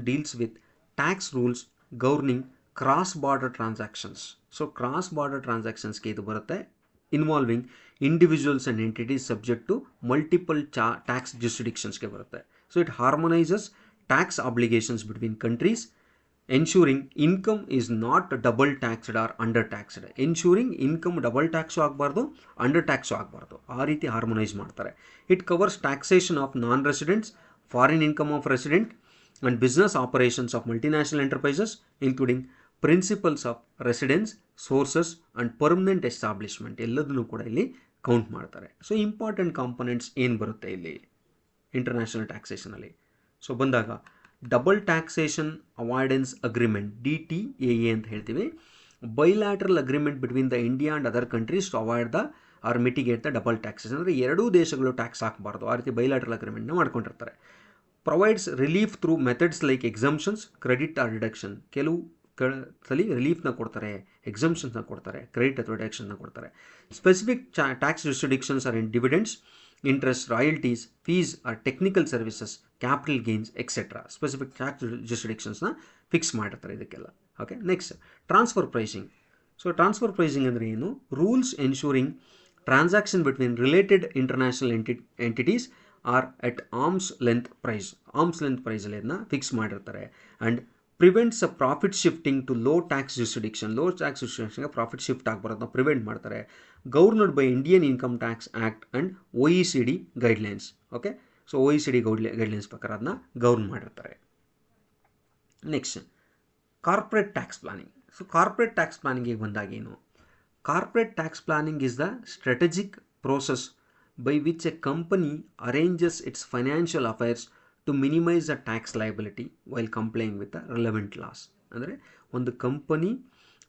deals with tax rules governing cross border transactions. So cross border ಟ್ರಾನ್ಸಾಕ್ಷನ್ಸ್ಗೆ ಇದು ಬರುತ್ತೆ, involving individuals and entities subject to multiple tax ಜುರಿಸ್ಡಿಕ್ಷನ್ಸ್ಗೆ ಬರುತ್ತೆ. So it harmonises tax obligations between countries, ensuring income is not double taxed or under taxed. Ensuring income double tax ಆಗಬಾರ್ದು, ಅಂಡರ್ ಟ್ಯಾಕ್ಸು ಆಗಬಾರ್ದು, ಆ ರೀತಿ ಹಾರ್ಮನೈಸ್ ಮಾಡ್ತಾರೆ. It covers taxation of non residents, foreign income of resident and business operations of multinational enterprises including principles of residence, sources and permanent establishment ಎಲ್ಲದನ್ನು ಕೂಡ ಇಲ್ಲಿ ಕೌಂಟ್ ಮಾಡ್ತಾರೆ. ಸೊ ಇಂಪಾರ್ಟೆಂಟ್ ಕಾಂಪೊನೆಂಟ್ಸ್ ಏನು ಬರುತ್ತೆ ಇಲ್ಲಿ ಇಂಟರ್ನ್ಯಾಷನಲ್ ಟ್ಯಾಕ್ಸೇಷನಲ್ಲಿ? ಸೊ ಬಂದಾಗ double taxation avoidance agreement DTAA ಅಂತ ಹೇಳ್ತೀವಿ. Bilateral agreement between the India and other countries to avoid the or mitigate the double taxation. ಅಂದರೆ ಎರಡೂ ದೇಶಗಳು ಟ್ಯಾಕ್ಸ್ ಹಾಕಬಾರ್ದು, ಆ ರೀತಿ ಬೈಲ್ಯಾಟ್ರಲ್ ಅಗ್ರಿಮೆಂಟ್ನ ಮಾಡ್ಕೊಂಡಿರ್ತಾರೆ. Provides relief through methods like exemptions, credit or deduction. ಕೆಲವು ಸಲ ರಿಲೀಫ್ನ ಕೊಡ್ತಾರೆ, ಎಕ್ಸಂಪ್ಷನ್ಸ್ನ ಕೊಡ್ತಾರೆ, ಕ್ರೆಡಿಟ್ ಅಥವಾ ಡಿಡಕ್ಷನ್ನ ಕೊಡ್ತಾರೆ. Specific tax restrictions R in dividends, interest, royalties, fees or technical services, capital gains, etc. Specific tax jurisdictions-ನ ಫಿಕ್ಸ್ ಮಾಡಿರ್ತಾರೆ ಇದಕ್ಕೆಲ್ಲ. Okay, next transfer pricing. So transfer pricing ಅಂದರೆ ಏನು? Rules ensuring transaction between related international entities are at arm's length price. Arm's length ಪ್ರೈಸಲ್ಲಿ ಅದನ್ನ ಫಿಕ್ಸ್ ಮಾಡಿರ್ತಾರೆ. And prevents a profit shifting to low tax ಜುರಿಸ್ಡಿಕ್ಷನ್ಗೆ ಪ್ರಾಫಿಟ್ ಶಿಫ್ಟ್ ಆಗಬಾರ್ದು ಪ್ರಿವೆಂಟ್ ಮಾಡ್ತಾರೆ. Governed by Indian income tax act and OECD guidelines. Okay, so OECD guidelines ಪ್ರಕಾರ ಅದನ್ನ ಗವರ್ನ್ ಮಾಡಿರ್ತಾರೆ. Next corporate tax planning. So corporate tax ಪ್ಲಾನಿಂಗಿಗೆ ಬಂದಾಗ ಏನು? Corporate tax planning is the strategic process by which a company arranges its financial affairs to minimize the tax liability while complying with the relevant laws. ಅಂದರೆ ಒಂದು ಕಂಪನಿ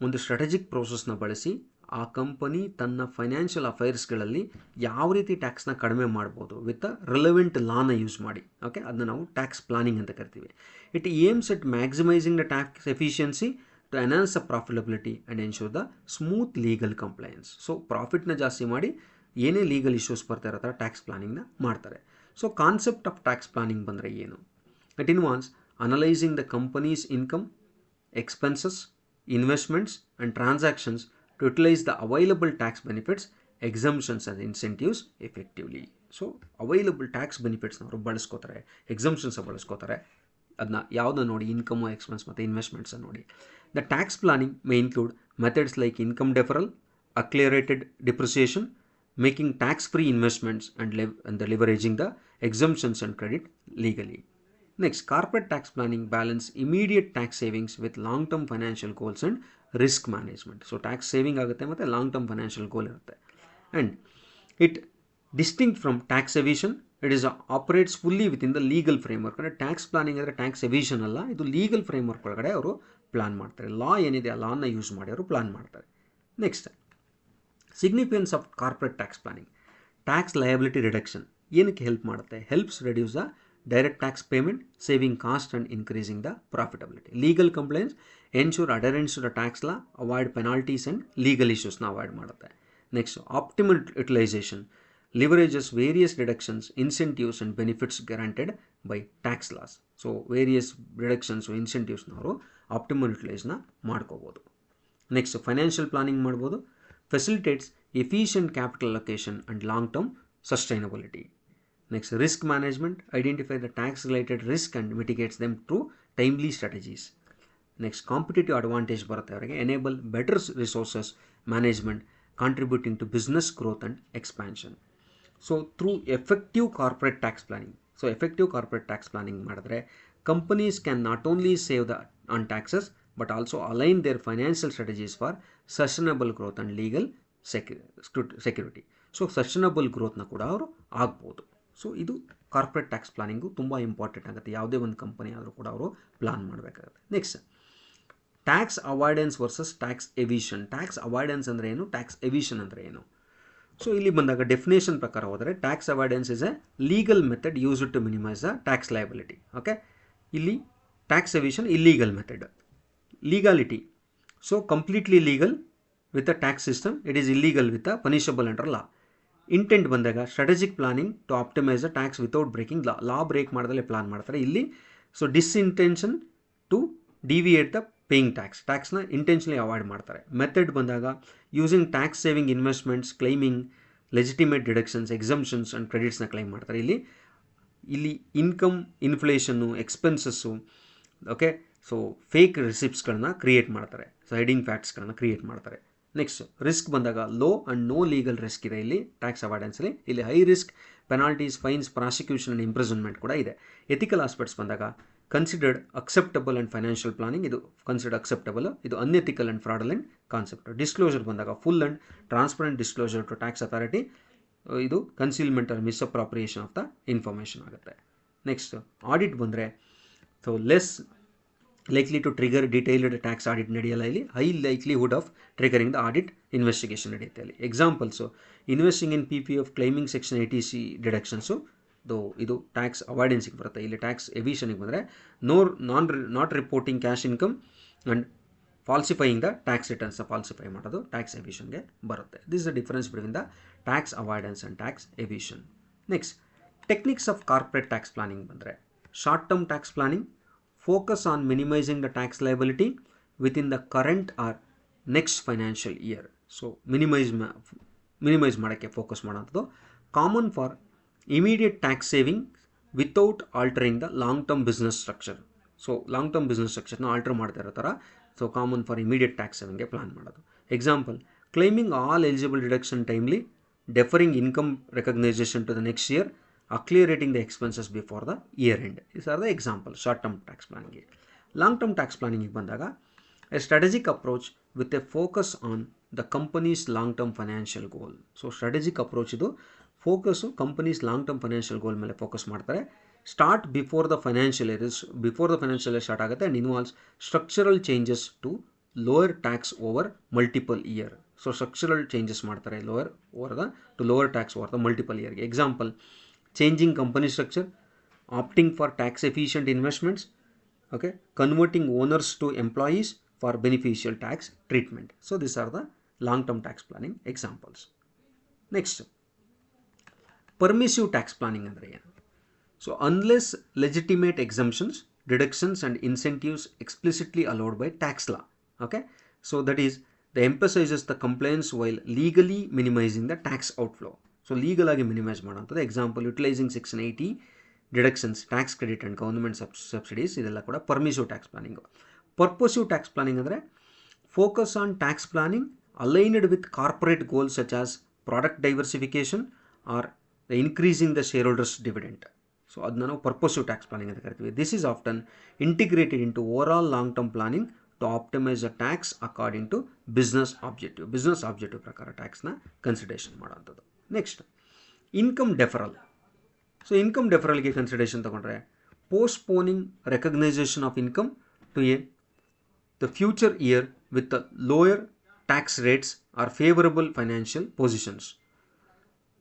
ಒಂದು ಸ್ಟ್ರಾಟಜಿಕ್ ಪ್ರೋಸೆಸ್ನ ಬಳಸಿ ಆ ಕಂಪನಿ ತನ್ನ ಫೈನಾನ್ಷಿಯಲ್ ಅಫೈರ್ಸ್ಗಳಲ್ಲಿ ಯಾವ ರೀತಿ ಟ್ಯಾಕ್ಸ್ನ ಕಡಿಮೆ ಮಾಡ್ಬೋದು ವಿತ್ ರಿಲೆವೆಂಟ್ ಲಾನ ಯೂಸ್ ಮಾಡಿ. ಓಕೆ, ಅದನ್ನ ನಾವು ಟ್ಯಾಕ್ಸ್ ಪ್ಲಾನಿಂಗ್ ಅಂತ ಕರಿತೀವಿ. It aims at maximising the tax efficiency to enhance the profitability and ensure the smooth legal compliance. So ಪ್ರಾಫಿಟ್ನ ಜಾಸ್ತಿ ಮಾಡಿ ಏನೇ ಲೀಗಲ್ ಇಶ್ಯೂಸ್ ಬರ್ತಾ ಇರೋ ಥರ ಟ್ಯಾಕ್ಸ್ ಪ್ಲಾನಿಂಗ್ನ ಮಾಡ್ತಾರೆ. So concept of tax planning ಬಂದರೆ ಏನು? It involves analysing the company's income, expenses, investments and transactions to utilise the available tax benefits, exemptions and incentives effectively. So available tax ಬೆನಿಫಿಟ್ಸ್ನ ಅವರು ಬಳಸ್ಕೋತಾರೆ, ಎಕ್ಸಮ್ಷನ್ಸ್ ಬಳಸ್ಕೋತಾರೆ. ಅದನ್ನ ಯಾವುದನ್ನ ನೋಡಿ? ಇನ್ಕಮು, ಎಕ್ಸ್ಪೆನ್ಸ್ ಮತ್ತು ಇನ್ವೆಸ್ಟ್ಮೆಂಟ್ಸನ್ನು ನೋಡಿ. The tax planning may include methods like income deferral, accelerated depreciation, making tax-free investments and leveraging the exemptions and credit legally. Next, corporate tax planning balance immediate tax savings with long-term financial goals and risk management. So tax saving ಆಗುತ್ತೆ ಮತ್ತು long-term financial goal ಇರುತ್ತೆ. And it distinct from tax evasion, it is operates fully within the legal framework. ಅಂದರೆ ಟ್ಯಾಕ್ಸ್ ಪ್ಲಾನಿಂಗ್ ಅಂದರೆ ಟ್ಯಾಕ್ಸ್ ಎವಿಷನ್ ಅಲ್ಲ, ಇದು ಲೀಗಲ್ ಫ್ರೇಮ್ವರ್ಕ್ ಒಳಗಡೆ ಅವರು ಪ್ಲಾನ್ ಮಾಡ್ತಾರೆ. ಲಾ ಏನಿದೆ ಆ ಲಾನ ಯೂಸ್ ಮಾಡಿ ಅವರು ಪ್ಲಾನ್ ಮಾಡ್ತಾರೆ. Next, significance of corporate tax planning. Tax liability reduction ಏನಕ್ಕೆ ಹೆಲ್ಪ್ ಮಾಡುತ್ತೆ? Helps reduce the direct tax payment, saving cost and increasing the profitability. Legal compliance ensure adherence to the tax law, avoid penalties and legal ಇಶ್ಯೂಸ್ನ ಅವಾಯ್ಡ್ ಮಾಡುತ್ತೆ. Next, optimal utilisation leverages various deductions, incentives and benefits guaranteed by tax laws. So various reductions, ಇನ್ಸೆಂಟಿವ್ಸ್ನ ಅವರು ಆಪ್ಟಿಮಲ್ ಯುಟಿಲೈಸ್ನ ಮಾಡ್ಕೋಬೋದು. ನೆಕ್ಸ್ಟ್, ಫೈನಾನ್ಷಿಯಲ್ ಪ್ಲಾನಿಂಗ್ ಮಾಡ್ಬೋದು. Facilitates efficient capital allocation and long-term sustainability. Next, risk management. Identify the tax-related risk and mitigates them through timely strategies. Next, competitive advantage ಬರುತ್ತೆ ಅವರಿಗೆ. Enable better resources management, contributing to business growth and expansion. So, through effective corporate tax planning. So, effective corporate tax planning ಮಾಡಿದ್ರೆ companies can not only save on taxes but also align their financial strategies for sustainable growth and legal security. So sustainable ಗ್ರೋತ್ನ ಕೂಡ ಅವರು ಆಗ್ಬೋದು. ಸೊ ಇದು ಕಾರ್ಪೊರೇಟ್ ಟ್ಯಾಕ್ಸ್ ಪ್ಲಾನಿಂಗು ತುಂಬ ಇಂಪಾರ್ಟೆಂಟ್ ಆಗುತ್ತೆ. ಯಾವುದೇ ಒಂದು ಕಂಪನಿ ಆದರೂ ಕೂಡ ಅವರು ಪ್ಲಾನ್ ಮಾಡಬೇಕಾಗುತ್ತೆ. Next, tax avoidance versus tax evasion. Tax avoidance ಅಂದರೆ ಏನು? ಟ್ಯಾಕ್ಸ್ ಎವಿಷನ್ ಅಂದರೆ ಏನು? ಸೊ ಇಲ್ಲಿ ಬಂದಾಗ ಡೆಫಿನೇಷನ್ ಪ್ರಕಾರ ಹೋದರೆ tax avoidance is a legal method used to minimise the tax liability. Okay, ಇಲ್ಲಿ tax evasion illegal method. Legality. So completely legal with the tax system, it is illegal with the punishable under law. Intent ಬಂದಾಗ strategic planning to optimize the tax without breaking law. Law break ಮಾಡಿದಲ್ಲೇ ಪ್ಲಾನ್ ಮಾಡ್ತಾರೆ ಇಲ್ಲಿ. So disintention to deviate the paying tax. ಟ್ಯಾಕ್ಸ್ನ ಇಂಟೆನ್ಷನಲಿ ಅವಾಯ್ಡ್ ಮಾಡ್ತಾರೆ. ಮೆಥಡ್ ಬಂದಾಗ using tax saving investments, claiming legitimate deductions, exemptions and ಕ್ರೆಡಿಟ್ಸ್ನ ಕ್ಲೈಮ್ ಮಾಡ್ತಾರೆ. ಇಲ್ಲಿ ಇನ್ಕಮ್ ಇನ್ಫ್ಲೇಷನ್ನು, ಎಕ್ಸ್ಪೆನ್ಸಸ್ಸು, ಓಕೆ, ಸೊ ಫೇಕ್ ರಿಸಿಪ್ಟ್ಸ್ಗಳನ್ನ ಕ್ರಿಯೇಟ್ ಮಾಡ್ತಾರೆ. ಸೊ ಹೆಡಿಂಗ್ ಫ್ಯಾಕ್ಟ್ಸ್ಗಳನ್ನ ಕ್ರಿಯೇಟ್ ಮಾಡ್ತಾರೆ. ನೆಕ್ಸ್ಟ್, ರಿಸ್ಕ್ ಬಂದಾಗ low and no legal risk ಇದೆ ಇಲ್ಲಿ ಟ್ಯಾಕ್ಸ್ ಅವಾಯ್ಡೆನ್ಸಲ್ಲಿ. ಇಲ್ಲಿ high risk, penalties, fines, prosecution and imprisonment ಕೂಡ ಇದೆ. ಎಥಿಕಲ್ ಆಸ್ಪೆಕ್ಟ್ಸ್ ಬಂದಾಗ considered acceptable and financial planning, ಇದು ಕನ್ಸಿಡರ್ಡ್ ಅಕ್ಸೆಪ್ಟಬಲ್, ಇದು unethical and fraudulent concept. Disclosure ಬಂದಾಗ full and transparent disclosure to tax authority, ಇದು concealment or misappropriation of the information ಆಗುತ್ತೆ. ನೆಕ್ಸ್ಟ್, ಆಡಿಟ್ ಬಂದರೆ so less likely to trigger detailed tax audit ನಡೆಯಲ್ಲ ಇಲ್ಲಿ. High likelihood of triggering the audit investigation ನಡೆಯುತ್ತೆ ಇಲ್ಲಿ. Examples, investing in PPF, claiming section 80C deductions, ಇದು ಟ್ಯಾಕ್ಸ್ ಅವಾಯ್ಡೆನ್ಸಿಗೆ ಬರುತ್ತೆ. ಇಲ್ಲಿ ಟ್ಯಾಕ್ಸ್ ಎವಿಷನ್ಗೆ ಬಂದರೆ not reporting cash income and falsifying the tax ರಿಟರ್ನ್ಸ್ನ ಫಾಲ್ಸಿಫೈ ಮಾಡೋದು ಟ್ಯಾಕ್ಸ್ ಎವಿಷನ್ಗೆ ಬರುತ್ತೆ. This is the difference between the tax avoidance and tax evasion. Next, techniques of corporate tax planning ಬಂದರೆ short term tax planning, focus on minimizing the tax liability within the current or next financial year. So minimize ಮಾಡೋಕ್ಕೆ ಫೋಕಸ್ ಮಾಡೋಂಥದ್ದು. Common for immediate tax saving without altering the long term business structure. So long term business ಸ್ಟ್ರಕ್ಚರ್ನ ಆಲ್ಟರ್ ಮಾಡ್ತಾ ಇರೋ ಥರ so common for immediate tax ಸೇವಿಂಗ್ಗೆ ಪ್ಲಾನ್ ಮಾಡೋದು. Example, claiming all eligible deduction timely, deferring income recognition to the next year, accelerating the expenses before the year end. Is are the example short term tax ಪ್ಲಾನಿಂಗ್ಗೆ. ಲಾಂಗ್ ಟರ್ಮ್ ಟ್ಯಾಕ್ಸ್ ಪ್ಲಾನಿಂಗಿಗೆ ಬಂದಾಗ a strategic approach with a focus on the company's long term financial goal. So strategic approach ಇದು focus company's long term financial goal ಮೇಲೆ ಫೋಕಸ್ ಮಾಡ್ತಾರೆ. Start before the financial year start ಆಗುತ್ತೆ and involves structural changes to lower tax over multiple year. So structural changes ಮಾಡ್ತಾರೆ lower tax over the multiple ಇಯರ್ಗೆ. Example, changing company structure, opting for tax efficient investments, okay, converting owners to employees for beneficial tax treatment. So these are the long term tax planning examples. Next, permissive tax planning andre ಏನು? So unless legitimate exemptions, deductions and incentives explicitly allowed by tax law, okay, so that is the emphasizes the compliance while legally minimizing the tax outflow. So legal ಆಗಿ minimize ಮಾಡೋಂಥದ್ದು. Example, utilising section 80 deductions, tax credit and government subsidies, ಇದೆಲ್ಲ ಕೂಡ permissive tax planning. Purposive tax planning ಅಂದರೆ focus on tax planning aligned with corporate goals such as product diversification or the increasing the shareholders dividend. So ಅದನ್ನ ನಾವು ಪರ್ಪೋಸಿವ್ ಟ್ಯಾಕ್ಸ್ ಪ್ಲಾನಿಂಗ್ ಅಂತ ಕರಿತೀವಿ. This is often integrated into overall long term planning to optimise the tax according to business objective ಪ್ರಕಾರ ಟ್ಯಾಕ್ಸ್ನ ಕನ್ಸಿಡರೇಷನ್ ಮಾಡೋಂಥದ್ದು. Next, income deferral. So income ಡೆಫರಲ್ಗೆ ಕನ್ಸಿಡರೇಷನ್ ತಗೊಂಡ್ರೆ postponing recognition of income to the future year with the lower tax rates or favourable financial positions.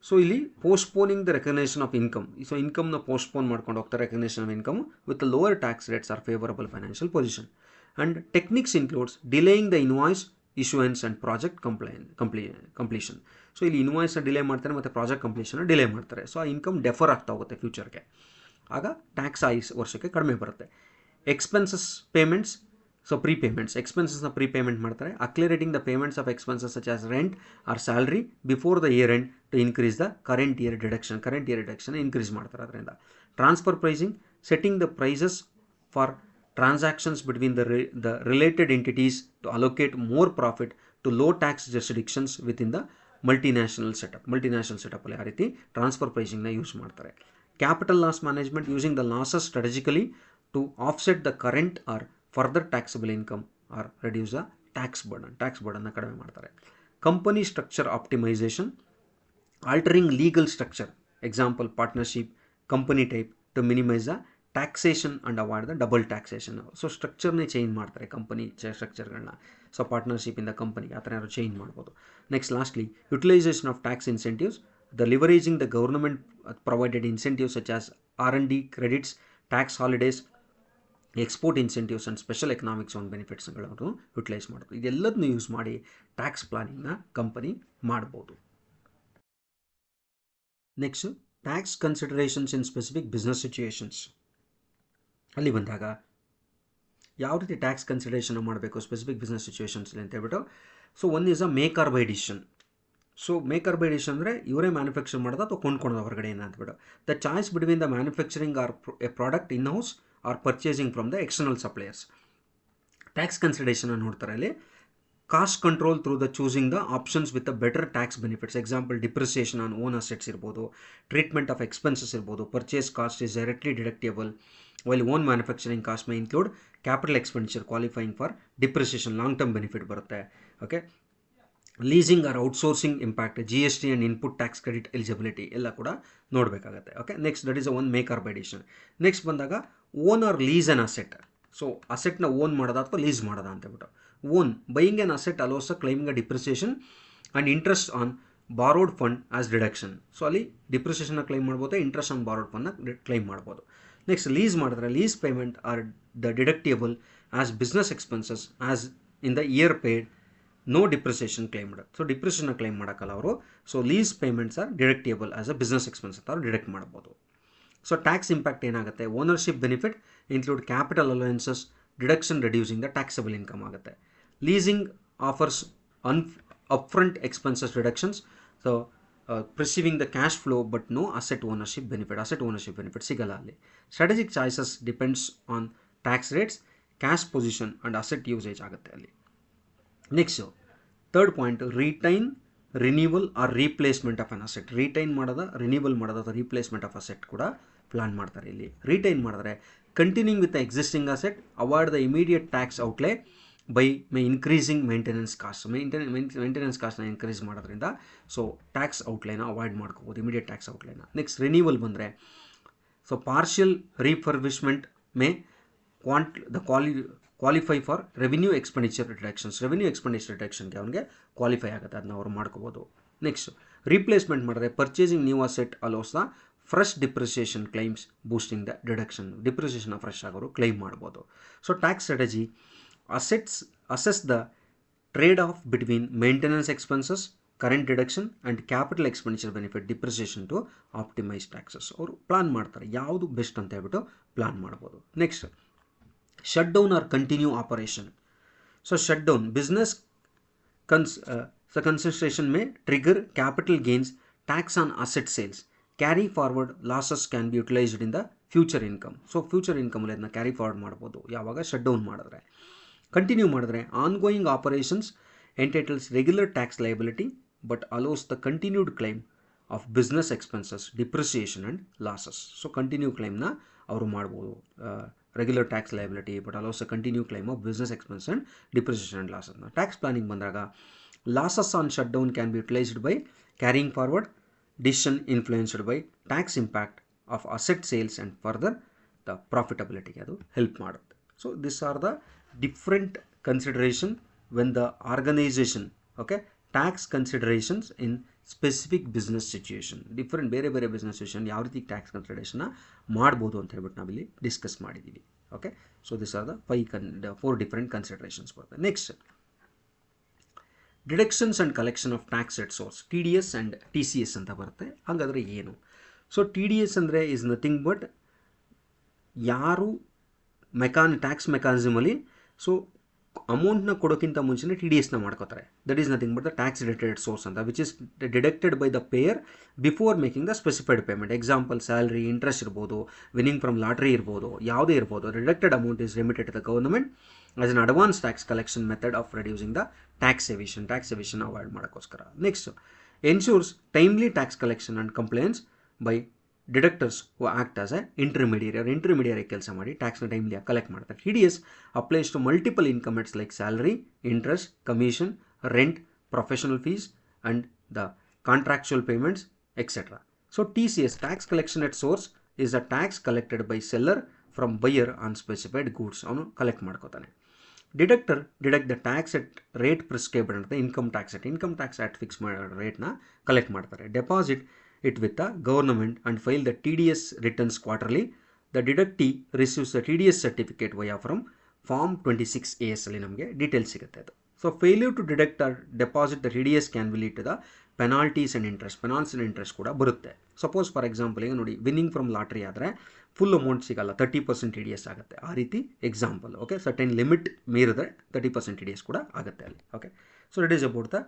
So ಇಲ್ಲಿ postponing the recognition of income, so ಇನ್ಕಮ್ನ ಪೋಸ್ಟ್ಪೋನ್ ಮಾಡ್ಕೊಂಡು ಹೋಗ್ತಾರೆ. Recognition of income with the lower tax rates or favourable financial position. And techniques includes delaying the invoice issuance and project completion. So ಇಲ್ಲಿ ಇನ್ವಾಯ್ಸ್ನ ಡಿಲೇ ಮಾಡ್ತಾರೆ ಮತ್ತು ಪ್ರಾಜೆಕ್ಟ್ ಕಂಪ್ಲೀಷನ್ನ ಡಿಲೇ ಮಾಡ್ತಾರೆ. ಸೊ ಆ ಇನ್ಕಮ್ ಡೆಫರ್ ಆಗ್ತಾ ಹೋಗುತ್ತೆ ಫ್ಯೂಚರ್ಗೆ, ಆಗ ಟ್ಯಾಕ್ಸ್ ಆ ವರ್ಷಕ್ಕೆ ಕಡಿಮೆ ಬರುತ್ತೆ. ಎಕ್ಸ್ಪೆನ್ಸಸ್ ಪೇಮೆಂಟ್ಸ್, ಸೊ ಎಕ್ಸ್ಪೆನ್ಸಸ್ನ ಪ್ರೀಪೇಮೆಂಟ್ ಮಾಡ್ತಾರೆ. Accelerating the payments of expenses such as rent or salary before the year end to increase the current year deduction increase ಮಾಡ್ತಾರೆ ಅದರಿಂದ. Transfer pricing, setting the prices for transactions between the related entities to allocate more profit to low tax jurisdictions within the multinational setup ಅಲ್ಲಿ ಆ ರೀತಿ ಟ್ರಾನ್ಸ್ಫರ್ ಪ್ರೈಸಿಂಗ್ನ ಯೂಸ್ ಮಾಡ್ತಾರೆ. Capital loss management, using the losses strategically to offset the current or further taxable income or reduce the tax ಬರ್ಡನ್ನ ಕಡಿಮೆ ಮಾಡ್ತಾರೆ. Company structure optimisation, altering legal structure, example partnership, company type to minimise the taxation and avoid the double taxation. So ಸ್ಟ್ರಕ್ಚರ್ನೇ ಚೇಂಜ್ ಮಾಡ್ತಾರೆ ಕಂಪನಿ ಸ್ಟ್ರಕ್ಚರ್ಗಳನ್ನ. ಸೊ ಪಾರ್ಟ್ನರ್ಶಿಪ್ಪಿಂದ ಕಂಪನಿಗೆ ಆ ಥರ ಯಾರು ಚೇಂಜ್ ಮಾಡ್ಬೋದು. Next, lastly, utilisation of tax incentives, the ಲಿವರೇಜಿಂಗ್ the government provided incentives such as R&D credits, tax holidays, export incentives and special economic zone ಬೆನಿಫಿಟ್ಸ್ಗಳನ್ನು ಯುಟಿಲೈಸ್ ಮಾಡೋದು. ಇದೆಲ್ಲದನ್ನು ಯೂಸ್ ಮಾಡಿ ಟ್ಯಾಕ್ಸ್ ಪ್ಲಾನಿಂಗ್ನ ಕಂಪನಿ ಮಾಡ್ಬೋದು. Next, tax considerations in specific business situations. ಅಲ್ಲಿ ಬಂದಾಗ ಯಾವ ರೀತಿ ಟ್ಯಾಕ್ಸ್ ಕನ್ಸಿಡರೇಷನ್ ಮಾಡಬೇಕು ಸ್ಪೆಸಿಫಿಕ್ ಬಿಸ್ನೆಸ್ ಸಿಚುಯೇಷನ್ಸ್ಲಿ ಅಂತ ಹೇಳ್ಬಿಟ್ಟು. So one is a make or buy decision. So make or buy decision ಅಂದರೆ ಇವರೇ ಮ್ಯಾನುಫ್ಯಾಕ್ಚರ್ ಮಾಡೋದು ಅಥವಾ ಕೊಂಡ್ಕೊಳೋದು ಹೊರಗಡೆ ಏನು ಅಂತಬಿಟ್ಟು. The choice between the manufacturing or a product in house or purchasing from the external suppliers. Tax consideration ನೋಡ್ತಾರೆ ಅಲ್ಲಿ. Cost control through the choosing the options with the better tax benefits. Example, depreciation on own assets ಇರ್ಬೋದು, ಟ್ರೀಟ್ಮೆಂಟ್ ಆಫ್ ಎಕ್ಸ್ಪೆನ್ಸಸ್ ಇರ್ಬೋದು, purchase cost is directly deductible while own manufacturing cost may include capital expenditure qualifying for depreciation, long term benefit ಬರುತ್ತೆ. Okay, leasing or outsourcing impact, GST and input tax credit eligibility ಎಲ್ಲ ಕೂಡ ನೋಡಬೇಕಾಗುತ್ತೆ. Okay, next, that is one make or buy decision. Next ಬಂದಾಗ own or lease an asset. So ಅಸೆಟ್ನ ಓನ್ ಮಾಡೋದ ಅಥವಾ ಲೀಸ್ ಮಾಡೋದ ಅಂತೇಳ್ಬಿಟ್ಟು. Own, buying an asset allows claiming a depreciation and interest on borrowed fund as deduction. So ಅಲ್ಲಿ ಡಿಪ್ರಿಸಿಯೇಷನ್ನ ಕ್ಲೈಮ್ ಮಾಡ್ಬೋದು, ಇಂಟ್ರೆಸ್ಟ್ ಆನ್ ಬಾರೋಡ್ ಫಂಡ್ನ ಕ್ಲೈಮ್ ಮಾಡ್ಬೋದು. ನೆಕ್ಸ್ಟ್, ಲೀಸ್ ಮಾಡಿದ್ರೆ lease payment are the deductible as business expenses as in the year paid, no depreciation claim ಮಾಡೋದು. ಸೊ ಡಿಪ್ರಿಸಿಯೇಷನ್ನ ಕ್ಲೈಮ್ ಮಾಡೋಕ್ಕಲ್ಲ ಅವರು. So lease payments are deductible as a business expense ಅಂತ ಅವ್ರು ಡಿಡಕ್ಟ್ ಮಾಡ್ಬೋದು. ಸೊ ಟ್ಯಾಕ್ಸ್ ಇಂಪ್ಯಾಕ್ಟ್ ಏನಾಗುತ್ತೆ? Ownership benefit include capital allowances, deduction reducing the taxable income ಆಗುತ್ತೆ. Leasing offers upfront expenses reductions, so perceiving the cash flow but no asset ownership benefit sigala alli. Strategic choices depends on tax rates, cash position and asset usage ಆಗುತ್ತೆ ಅಲ್ಲಿ. Next third point, retain, renewal or replacement of an asset. Retain ಮಾಡೋದ, ರಿನ್ಯೂವಲ್ ಮಾಡೋದ ಅಥವಾ ರೀಪ್ಲೇಸ್ಮೆಂಟ್ ಆಫ್ ಅಸೆಟ್ ಕೂಡ ಪ್ಲಾನ್ ಮಾಡ್ತಾರೆ ಇಲ್ಲಿ. ರಿಟೈನ್ ಮಾಡಿದ್ರೆ continuing with the existing asset, avoid the immediate tax outlay by increasing maintenance cost. Maintenance ಕಾಸ್ಟ್ನ ಇನ್ಕ್ರೀಸ್ ಮಾಡೋದ್ರಿಂದ ಸೊ ಟ್ಯಾಕ್ಸ್ ಔಟ್ಲೈನ ಅವಾಯ್ಡ್ ಮಾಡ್ಕೋಬೋದು, ಇಮಿಡಿಯೇಟ್ ಟ್ಯಾಕ್ಸ್ ಔಟ್ಲೈನ. ನೆಕ್ಸ್ಟ್ ರಿನ್ಯೂವಲ್ ಬಂದರೆ so partial refurbishment May qualify for revenue expenditure reductions. Revenue expenditure ರಿಡಕ್ಷನ್ಗೆ ಅವನಿಗೆ ಕ್ವಾಲಿಫೈ ಆಗುತ್ತೆ, ಅದನ್ನ ಅವರು ಮಾಡ್ಕೋಬೋದು. ನೆಕ್ಸ್ಟ್ ರೀಪ್ಲೇಸ್ಮೆಂಟ್ ಮಾಡಿದ್ರೆ purchasing new asset allows the fresh depreciation claims boosting the deduction. Depreciation fresh ಆಗೋರು ಕ್ಲೈಮ್ ಮಾಡ್ಬೋದು. So tax strategy assess the trade-off between maintenance expenses, current deduction and capital expenditure benefit depreciation to optimize taxes. ಅವರು ಪ್ಲಾನ್ ಮಾಡ್ತಾರೆ ಯಾವುದು ಬೆಸ್ಟ್ ಅಂತ ಹೇಳ್ಬಿಟ್ಟು ಪ್ಲಾನ್ ಮಾಡ್ಬೋದು. Next shut down or continue operation. So shut down business concentration may trigger capital gains, tax on asset sales, carry forward losses can be utilized in the future income. So future ಇನ್ಕಮಲ್ಲಿ ಅದನ್ನ ಕ್ಯಾರಿ ಫಾರ್ವರ್ಡ್ ಮಾಡ್ಬೋದು ಯಾವಾಗ ಶಟ್ ಡೌನ್ ಮಾಡಿದ್ರೆ. ಕಂಟಿನ್ಯೂ ಮಾಡಿದ್ರೆ ongoing operations entitles regular tax liability but allows the continued claim of business expenses, depreciation and losses. So continue ಕ್ಲೈಮ್ನ ಅವರು ಮಾಡ್ಬೋದು, regular tax liability but allows the continue claim of business expense and depreciation and ಲಾಸಸ್ನ. ಟ್ಯಾಕ್ಸ್ ಪ್ಲಾನಿಂಗ್ ಬಂದಾಗ losses on shut down can be utilised by carrying forward, decision influenced by tax impact of asset sales and further the ಪ್ರಾಫಿಟಬಿಲಿಟಿಗೆ ಅದು ಹೆಲ್ಪ್ ಮಾಡುತ್ತೆ. So this are the different consideration when the organisation okay tax considerations in specific business situation. Different ಬೇರೆ ಬೇರೆ ಬಿಸ್ನೆಸ್ ಸಿಚುಯೇಷನ್ ಯಾವ ರೀತಿ ಟ್ಯಾಕ್ಸ್ ಕನ್ಸಿಡರೇಷನ್ನ ಮಾಡ್ಬೋದು ಅಂತ ಹೇಳ್ಬಿಟ್ಟು ನಾವಿಲ್ಲಿ ಡಿಸ್ಕಸ್ ಮಾಡಿದ್ದೀವಿ. Okay, so this are the 4 different considerations ಬರುತ್ತೆ. Next deductions and collection of tax at source, TDS and TCS ಅಂತ ಬರುತ್ತೆ. ಹಾಗಾದರೆ ಏನು? ಸೊ TDS ಅಂದರೆ ಈಸ್ ನಥಿಂಗ್ ಬಟ್ ಯಾರು ಟ್ಯಾಕ್ಸ್ ಮೆಕಾನಿಸಮಲ್ಲಿ ಸೊ ಅಮೌಂಟ್ನ ಕೊಡೋಕ್ಕಿಂತ ಮುಂಚೆನೇ TDSನ ಮಾಡ್ಕೋತಾರೆ. That is nothing but the tax deducted source ಅಂತ, which is deducted by the payer before making the specified payment. Example salary, interest ಇರ್ಬೋದು, ವಿನ್ನಿಂಗ್ ಫ್ರಮ್ ಲಾಟ್ರಿ ಇರ್ಬೋದು, ಯಾವುದೇ ಇರ್ಬೋದು. Deducted amount is remitted to the government as an advance tax collection method of reducing the tax evasion avoid ಮಾಡೋಕ್ಕೋಸ್ಕರ. Next ensures timely tax collection and complaints by deductors who act as a intermediary ಕೆಲಸ ಮಾಡಿ ಟ್ಯಾಕ್ಸ್ನ ಟೈಮ್ಲಿ ಕಲೆಕ್ಟ್ ಮಾಡ್ತಾರೆ. TDS applies to multiple income heads like salary, interest, commission, rent, professional fees and the contractual payments etcetera. So TCS tax collection at source is a tax collected by seller from buyer on specified goods. ಅವನು ಕಲೆಕ್ಟ್ ಮಾಡ್ಕೋತಾನೆ. Deductor deduct the tax at rate prescribed ಅಂತ ಇನ್ಕಮ್ ಟ್ಯಾಕ್ಸ್ ಆ್ಯಕ್ಟ್ ಫಿಕ್ಸ್ ಮಾಡೋ ರೇಟ್ನ ಕಲೆಕ್ಟ್ ಮಾಡ್ತಾರೆ. Deposit it with the government and file the TDS returns quarterly. The deductee receives the TDS certificate via from Form 26AS ಅಲ್ಲಿ ನಮಗೆ ಡೀಟೇಲ್ಸ್ ಸಿಗುತ್ತೆ ಅದು. So failure to deduct or deposit the TDS can be lead to the penalties and interest ಕೂಡ ಬರುತ್ತೆ. ಸಪೋಸ್ ಫಾರ್ ಎಕ್ಸಾಂಪಲ್ ಈಗ ನೋಡಿ, ವಿನ್ನಿಂಗ್ ಫ್ರಮ್ ಲಾಟ್ರಿ ಆದರೆ ಫುಲ್ ಅಮೌಂಟ್ ಸಿಗಲ್ಲ, 30% TDS ಆಗುತ್ತೆ. ಆ ರೀತಿ ಎಕ್ಸಾಂಪಲ್. ಓಕೆ, ಸರ್ಟೆನ್ ಲಿಮಿಟ್ ಮೀರಿದ್ರೆ 30% TDS ಕೂಡ ಆಗುತ್ತೆ ಅಲ್ಲಿ. Okay, so it is about the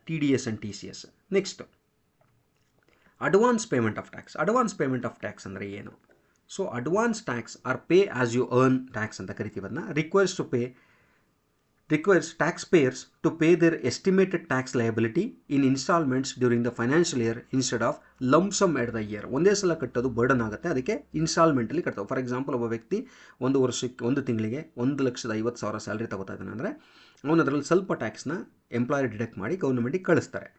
TDS and TCS. Next advance payment of tax. Advance payment of tax ಅಂದರೆ ಏನು? So advance tax or pay as you earn tax ಅಂತ ಕರಿತೀವಿ. ಅದನ್ನ requires tax payers to pay their estimated tax liability in instalments during the financial year instead of lump sum at the year. ಒಂದೇ ಸಲ ಕಟ್ಟೋದು ಬರ್ಡನ್ ಆಗುತ್ತೆ, ಅದಕ್ಕೆ ಇನ್ಸ್ಟಾಲ್ಮೆಂಟಲ್ಲಿ ಕಟ್ತಾವೆ. ಫಾರ್ ಎಕ್ಸಾಂಪಲ್, ಒಬ್ಬ ವ್ಯಕ್ತಿ ಒಂದು ತಿಂಗಳಿಗೆ 1,50,000 ಸ್ಯಾಲ್ರಿ ತಗೋತಾ ಇದ್ದಾನೆ ಅಂದರೆ ಅವನು ಅದರಲ್ಲಿ ಸ್ವಲ್ಪ ಟ್ಯಾಕ್ಸ್ನ ಎಂಪ್ಲಾಯರ್ ಡಿಡಕ್ಟ್ ಮಾಡಿ ಗೌರ್ಮೆಂಟಿಗೆ ಕಳಿಸ್ತಾರೆ.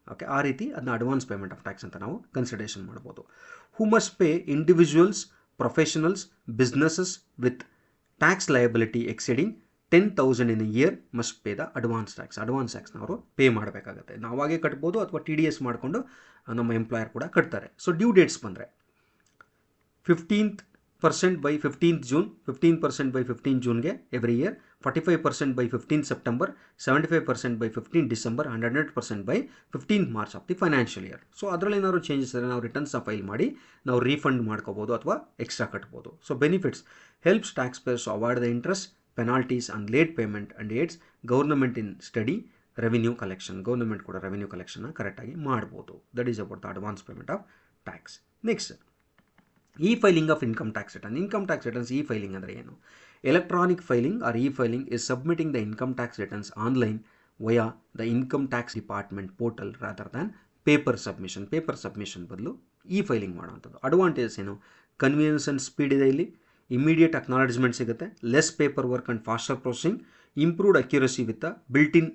ಓಕೆ, ಆ ರೀತಿ ಅದನ್ನ ಅಡ್ವಾನ್ಸ್ ಪೇಮೆಂಟ್ ಆಫ್ ಟ್ಯಾಕ್ಸ್ ಅಂತ ನಾವು ಕನ್ಸಿಡರೇಷನ್ ಮಾಡ್ಬೋದು. Who must pay individuals, professionals, businesses with tax liability exceeding 10,000 in year must pay the advance tax. Advance ಟ್ಯಾಕ್ಸ್ನ ಅವರು ಪೇ ಮಾಡಬೇಕಾಗುತ್ತೆ. ನಾವಾಗೇ ಕಟ್ಬೋದು ಅಥವಾ TDS ಮಾಡಿಕೊಂಡು ನಮ್ಮ ಎಂಪ್ಲಾಯರ್ ಕೂಡ ಕಟ್ತಾರೆ. ಸೊ ಡ್ಯೂ ಡೇಟ್ಸ್ ಬಂದರೆ 15% by 15th June, 15% by 15th Juneಗೆ every year, 45% by 15th September, 75% by 15th December, 100% by 15th March of the financial year. So ಅದರಲ್ಲಿ ಏನಾದ್ರು ಚೇಂಜಸ್ ಇದ್ದರೆ ನಾವು ರಿಟರ್ನ್ಸ್ನ ಫೈಲ್ ಮಾಡಿ ನಾವು ರೀಫಂಡ್ ಮಾಡ್ಕೋಬೋದು ಅಥವಾ ಎಕ್ಸ್ಟ್ರಾ ಕಟ್ಬೋದು. So benefits helps tax payers to avoid the interest, penalties on late payment and aids government in steady revenue collection. Government ಕೂಡ ರೆವಿನ್ಯೂ ಕಲೆಕ್ಷನ್ನ ಕರೆಕ್ಟಾಗಿ ಮಾಡ್ಬೋದು. That is about the advance payment of tax. Next e filing of income tax return. Income tax returns e filing ಅಂದರೆ ಏನು? Electronic filing or e filing is submitting the income tax returns online via the income tax department portal rather than paper submission. Paper submission ಬದಲು ಇ ಫೈಲಿಂಗ್ ಮಾಡುವಂಥದ್ದು. ಅಡ್ವಾಂಟೇಜಸ್ ಏನು? ಕನ್ವೀನಿಯನ್ಸ್ ಆ್ಯಂಡ್ ಸ್ಪೀಡ್ ಇದೆ ಇಲ್ಲಿ, ಇಮಿಡಿಯೇಟ್ ಅಕ್ನಾಲಜ್ಮೆಂಟ್ ಸಿಗುತ್ತೆ, less paper work and faster processing, improved accuracy with built in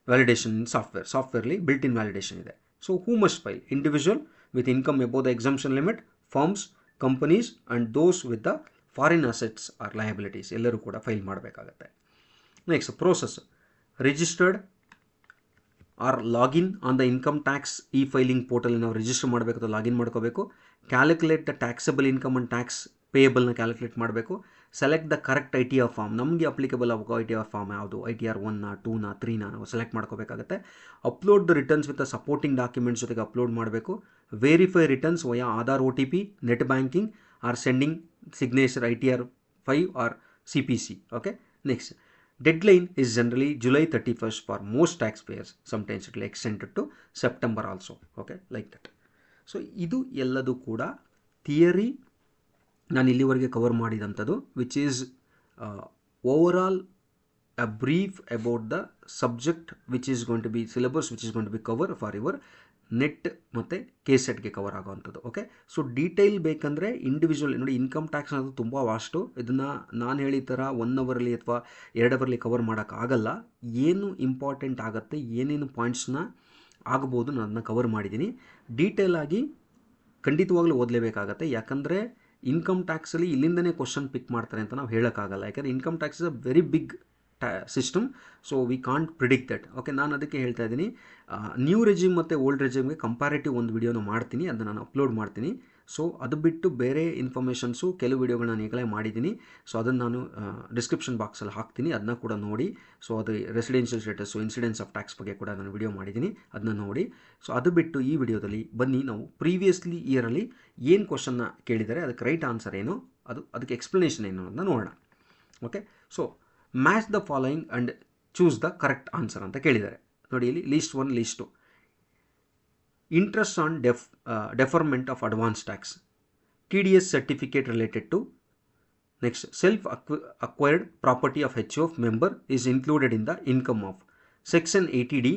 validation in ಸಾಫ್ಟ್ವೇರ್ಲಿ ಬಿಲ್ಟ್ ಇನ್ ವ್ಯಾಲಿಡೇಷನ್ ಇದೆ. So who must file? Individual with income above the exemption limit, firms, companies and those with the foreign assets or liabilities ಎಲ್ಲರೂ ಕೂಡ ಫೈಲ್ ಮಾಡಬೇಕಾಗತ್ತೆ. Next process: registered or login on the income tax e filing portal ನಾವು ರಿಜಿಸ್ಟರ್ ಮಾಡಬೇಕು ಅಥವಾ ಲಾಗಿನ್ ಮಾಡ್ಕೋಬೇಕು. Calculate the taxable income and tax ಪೇಯಬಲ್ನ ಕ್ಯಾಲ್ಕುಲೇಟ್ ಮಾಡಬೇಕು. Select the correct I T R form, ನಮಗೆ ಅಪ್ಲಿಕಬಲ್ ಆಗೋ ಐ ಟಿ ಆರ್ ಫಾರ್ಮ್ ಯಾವುದು, ಐ ಟಿ ಆರ್ 1ನ 2ನ 3ನ ನಾವು ಸೆಲೆಕ್ಟ್ ಮಾಡ್ಕೋಬೇಕಾಗುತ್ತೆ. Upload the returns with supporting documents ಜೊತೆಗೆ ಅಪ್ಲೋಡ್ ಮಾಡಬೇಕು. Verify returns via Aadhaar O T P, net banking or sending signature I T R 5 R C P C. Okay. Next deadline is generally July 31st for most tax payers. Sometimes it will extended to September also. Okay, like that. So ಇದು ಎಲ್ಲದೂ ಕೂಡ ಥಿಯರಿ ನಾನು ಇಲ್ಲಿವರೆಗೆ ಕವರ್ ಮಾಡಿದಂಥದ್ದು, which is overall a brief about the subject which is going to be syllabus which is going to be cover for your net ಮತ್ತು KSETಗೆ ಕವರ್ ಆಗೋವಂಥದ್ದು. ಓಕೆ. ಸೊ ಡೀಟೇಲ್ ಬೇಕಂದರೆ ಇಂಡಿವಿಜುವಲ್ ನೋಡಿ, ಇನ್ಕಮ್ ಟ್ಯಾಕ್ಸ್ ಅನ್ನೋದು ತುಂಬ ವಾಸ್ಟು. ಇದನ್ನು ನಾನು ಹೇಳಿದ ಥರ 1 ಅವರಲ್ಲಿ ಅಥವಾ 2 ಅವರಲ್ಲಿ ಕವರ್ ಮಾಡೋಕ್ಕಾಗಲ್ಲ. ಏನು ಇಂಪಾರ್ಟೆಂಟ್ ಆಗುತ್ತೆ, ಏನೇನು ಪಾಯಿಂಟ್ಸ್ನ ಆಗ್ಬೋದು ನಾನು ಅದನ್ನ ಕವರ್ ಮಾಡಿದ್ದೀನಿ. ಡೀಟೇಲಾಗಿ ಖಂಡಿತವಾಗ್ಲೂ ಓದಲೇಬೇಕಾಗತ್ತೆ. ಯಾಕಂದರೆ ಇನ್ಕಮ್ ಟ್ಯಾಕ್ಸಲ್ಲಿ ಇಲ್ಲಿಂದನೇ ಕ್ವಶನ್ ಪಿಕ್ ಮಾಡ್ತಾರೆ ಅಂತ ನಾವು ಹೇಳೋಕ್ಕಾಗಲ್ಲ. ಯಾಕಂದರೆ income tax is a very big system. So we can't predict that. Okay, ನಾನು ಅದಕ್ಕೆ ಹೇಳ್ತಾ ಇದ್ದೀನಿ, ನ್ಯೂ ರೆಜಿಮ್ ಮತ್ತು ಓಲ್ಡ್ ರೆಜಿಮ್ಗೆ ಕಂಪ್ಯಾರಿಟಿವ್ ಒಂದು ವಿಡಿಯೋನ ಮಾಡ್ತೀನಿ, ಅದನ್ನು ನಾನು ಅಪ್ಲೋಡ್ ಮಾಡ್ತೀನಿ. ಸೊ ಅದು ಬಿಟ್ಟು ಬೇರೆ ಇನ್ಫಾರ್ಮೇಷನ್ಸು ಕೆಲವು ವಿಡಿಯೋಗಳನ್ನ ನಾನು ಈಗಲೇ ಮಾಡಿದ್ದೀನಿ. ಸೊ ಅದನ್ನು ನಾನು ಡಿಸ್ಕ್ರಿಪ್ಷನ್ ಬಾಕ್ಸಲ್ಲಿ ಹಾಕ್ತೀನಿ, ಅದನ್ನ ಕೂಡ ನೋಡಿ. ಸೊ ಅದು residential status, incidence of tax ಬಗ್ಗೆ ಕೂಡ ನಾನು ವಿಡಿಯೋ ಮಾಡಿದ್ದೀನಿ, ಅದನ್ನ ನೋಡಿ. ಸೊ ಅದು ಬಿಟ್ಟು ಈ ವಿಡಿಯೋದಲ್ಲಿ ಬನ್ನಿ ನಾವು ಪ್ರೀವಿಯಸ್ಲಿ ಇಯರಲ್ಲಿ ಏನು ಕ್ವಶನ್ನ ಕೇಳಿದ್ದಾರೆ, ಅದಕ್ಕೆ ರೈಟ್ ಆನ್ಸರ್ ಏನು, ಅದಕ್ಕೆ ಎಕ್ಸ್ಪ್ಲನೇಷನ್ ಏನು ಅಂತ ನೋಡೋಣ. Okay. So match the following and choose the correct answer ಅಂತ ಕೇಳಿದ್ದಾರೆ. ನೋಡಿ ಇಲ್ಲಿ list 1, list 2. Interest on deferment of advance tax, TDS certificate related to. Next self acquired property of HO of member is included in the income of section 80D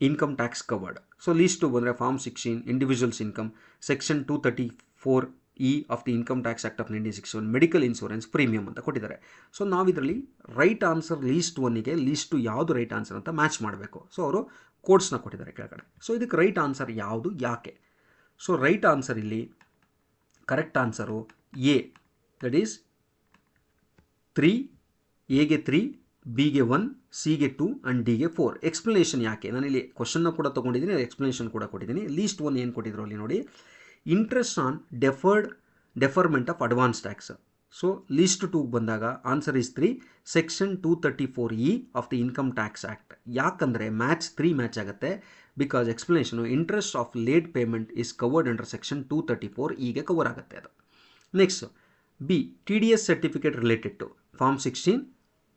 income tax covered. So list 2 ಬಂದರೆ form 16 individuals income, section 234E of the income tax act of 1961 medical insurance premium ಅಂತ ಕೊಟ್ಟಿದ್ದಾರೆ. ಸೊ ನಾವಿದರಲ್ಲಿ ರೈಟ್ ಆನ್ಸರ್ ಲಿಸ್ಟ್ 1ಗೆ ಲಿಸ್ಟ್ 2 ಯಾವುದು ರೈಟ್ ಆನ್ಸರ್ ಅಂತ ಮ್ಯಾಚ್ ಮಾಡಬೇಕು. ಸೊ ಅವರು ಕೋಡ್ಸ್ನ ಕೊಟ್ಟಿದ್ದಾರೆ ಕೆಳಗಡೆ. ಸೊ ಇದಕ್ಕೆ ರೈಟ್ ಆನ್ಸರ್ ಯಾವುದು, ಯಾಕೆ? ಸೊ ರೈಟ್ ಆನ್ಸರ್ ಇಲ್ಲಿ correct answer A, that is 3, ಎಗೆ 3, ಬಿಗೆ 1, ಸಿಗೆ 2 ಆ್ಯಂಡ್ ಡಿಗೆ 4. ಎಕ್ಸ್ಪ್ಲನೇಷನ್ ಯಾಕೆ, ನಾನಿಲ್ಲಿ ಕ್ವಶನ್ನ ಕೂಡ ತೊಗೊಂಡಿದ್ದೀನಿ, ಎಕ್ಸ್ಪ್ಲನೇಷನ್ ಕೂಡ ಕೊಟ್ಟಿದ್ದೀನಿ. ಲೀಸ್ಟ್ 1 ಏನು ಕೊಟ್ಟಿದ್ರು ಅಲ್ಲಿ ನೋಡಿ, interest on deferment of advance tax. So list 2 ಬಂದಾಗ answer is 3, section 234E of the income tax act. ಯಾಕಂದರೆ ಮ್ಯಾಚ್ 3 ಮ್ಯಾಚ್ ಆಗುತ್ತೆ. Because explanation interest of late payment is covered under section 234Eಗೆ ಕವರ್ ಆಗುತ್ತೆ ಅದು. Next B, TDS certificate related to form 16.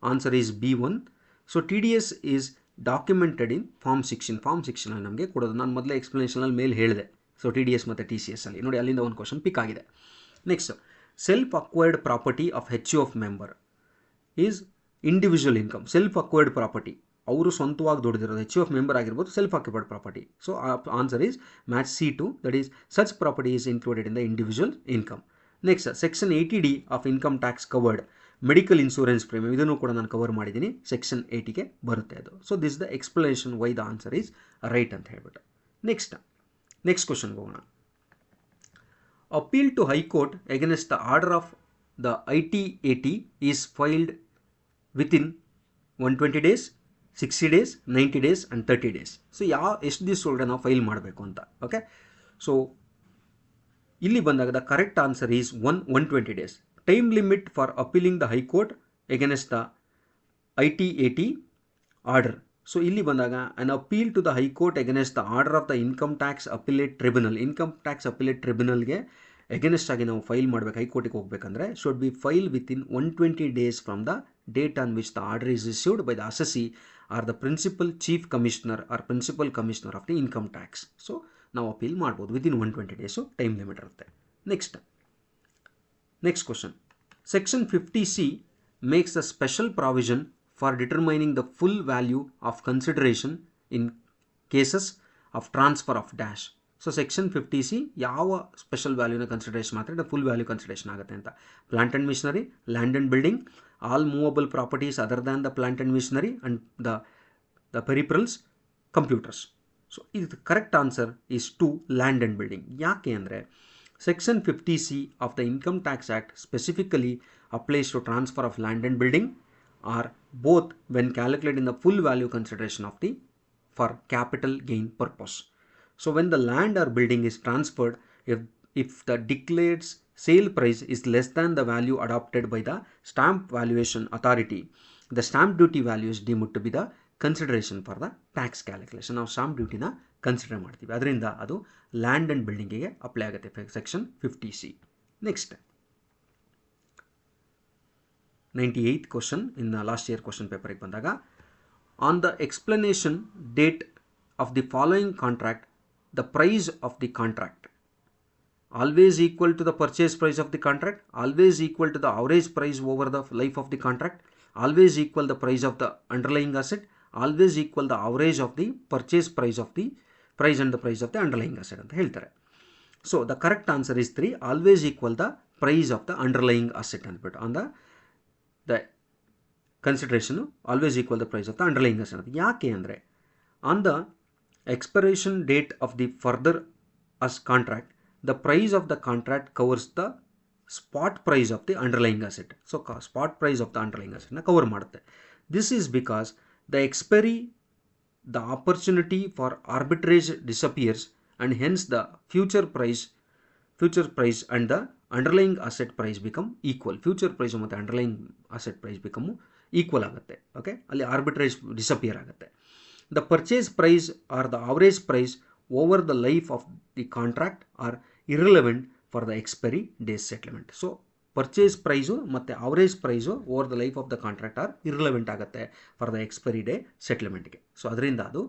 Answer is B1. So TDS is documented in form 16. Form 16 ನಮಗೆ ಕೊಡೋದು. ನಾನು ಮೊದಲೇ ಎಕ್ಸ್ಪ್ಲನೇಷನಲ್ಲಿ ಮೇಲೆ ಹೇಳಿದೆ. ಸೊ TDS ಮತ್ತು TCS ಅಲ್ಲಿ ನೋಡಿ, ಅಲ್ಲಿಂದ ಒಂದು ಕ್ವಶನ್ ಪಿಕ್ ಆಗಿದೆ. Next self acquired property of HO of member is individual income. Self acquired property, ಅವರು ಸ್ವಂತವಾಗಿ ದುಡಿದಿರೋದು, HO ಆಫ್ ಮೆಂಬರ್ ಆಗಿರ್ಬೋದು, self occupied property. So answer is match C2, that is such property is included in the individual income. Next section 80D of income tax covered medical insurance premium, ಇದನ್ನು ಕೂಡ ನಾನು ಕವರ್ ಮಾಡಿದ್ದೀನಿ, ಸೆಕ್ಷನ್ 80ಗೆ ಬರುತ್ತೆ ಅದು. So this the explanation why the answer is right ಅಂತ ಹೇಳ್ಬಿಟ್ಟು. ನೆಕ್ಸ್ಟ್ ಕ್ವಶನ್ಗೆ ಹೋಗೋಣ. Appeal to high court against the order of the ITAT is filed within 120 days, 60 days, 90 days and 30 days. So ಎಷ್ಟು ದಿವಸ ಒಳಗಡೆ ನಾವು ಫೈಲ್ ಮಾಡಬೇಕು ಅಂತ. ಓಕೆ. ಸೊ ಇಲ್ಲಿ ಬಂದಾಗ the correct answer is 120 days. Time limit for appealing the high court against the ITAT order. So ಇಲ್ಲಿ ಬಂದಾಗ an appeal to the high court against the order of the income tax appellate tribunal. Income tax appellate ಟ್ರಿಬ್ಯುನಲ್ಗೆ ಅಗೇನ್ಸ್ಟ್ ಆಗಿ ನಾವು ಫೈಲ್ ಮಾಡಬೇಕು, ಹೈಕೋರ್ಟಿಗೆ ಹೋಗಬೇಕಂದ್ರೆ should be file within 120 days from the date on which the order is issued by the assessee or the principal chief commissioner or principal commissioner of the income tax. So ನಾವು ಅಪೀಲ್ ಮಾಡ್ಬೋದು ವಿತಿನ್ 120 days ಟೈಮ್ ಲಿಮಿಟ್ ಇರುತ್ತೆ. Next question. Section 50C makes a special provision for determining the full value of consideration in cases of transfer of dash. So section 50C ಯಾವ ಸ್ಪೆಷಲ್ ವ್ಯಾಲ್ಯೂನ ಕನ್ಸಿಡರೇಷನ್ ಮಾತ್ರ ಫುಲ್ ವ್ಯಾಲ್ಯೂ ಕನ್ಸಿಡರೇಷನ್ ಆಗುತ್ತೆ ಅಂತ. Plant and machinery, land and building, all movable properties other than the plant and machinery and the peripherals, computers. So ಇದು correct answer is two land and building. ಯಾಕೆ ಅಂದರೆ Section 50C of the Income Tax Act specifically applies to transfer of land and building or both when calculating the full value consideration of the for capital gain purpose. So when the land or building is transferred, if the declared sale price is less than the value adopted by the stamp valuation authority, the stamp duty value is deemed to be the consideration for the tax calculation. ನಾವು ಸ್ಟಾಂಪ್ ಡ್ಯೂಟಿನ ಕನ್ಸಿಡರ್ ಮಾಡ್ತೀವಿ, ಅದರಿಂದ ಅದು ಲ್ಯಾಂಡ್ ಆ್ಯಂಡ್ ಬಿಲ್ಡಿಂಗಿಗೆ ಅಪ್ಲೈ ಆಗುತ್ತೆ section 50C. Next 98th question in last year question ಪೇಪರಿಗೆ ಬಂದಾಗ, on the explanation date of the following contract the price of the contract always equal to the purchase price of the contract, always equal to the average price over the life of the contract, always equal the price of the underlying asset, always equal the average of the purchase price of the price and the price of the underlying asset ಅಂತ ಹೇಳ್ತಾರೆ. So the correct answer is 3, always equal the price of the underlying asset ಅಂದ್ಬಿಟ್ಟು on the consideration always equal the price of the underlying asset ಅಂತ. ಯಾಕೆ ಅಂದರೆ on the expiration date of the futures contract the price of the contract covers the spot price of the underlying asset. So spot price of the underlying asset na cover ಮಾಡುತ್ತೆ. This is because the expiry, the opportunity for arbitrage disappears and hence the future price and the underlying asset price become equal. Future price ಮತ್ತು underlying asset price become equal ಆಗುತ್ತೆ. ಓಕೆ, ಅಲ್ಲಿ arbitrage disappear ಆಗುತ್ತೆ. The purchase price or the average price over the life of the contract are irrelevant for the expiry days settlement. So purchase price ಮತ್ತು average price over the life of the contract are irrelevant ಆಗುತ್ತೆ for the expiry day settlementಗೆ. ಸೊ ಅದರಿಂದ ಅದು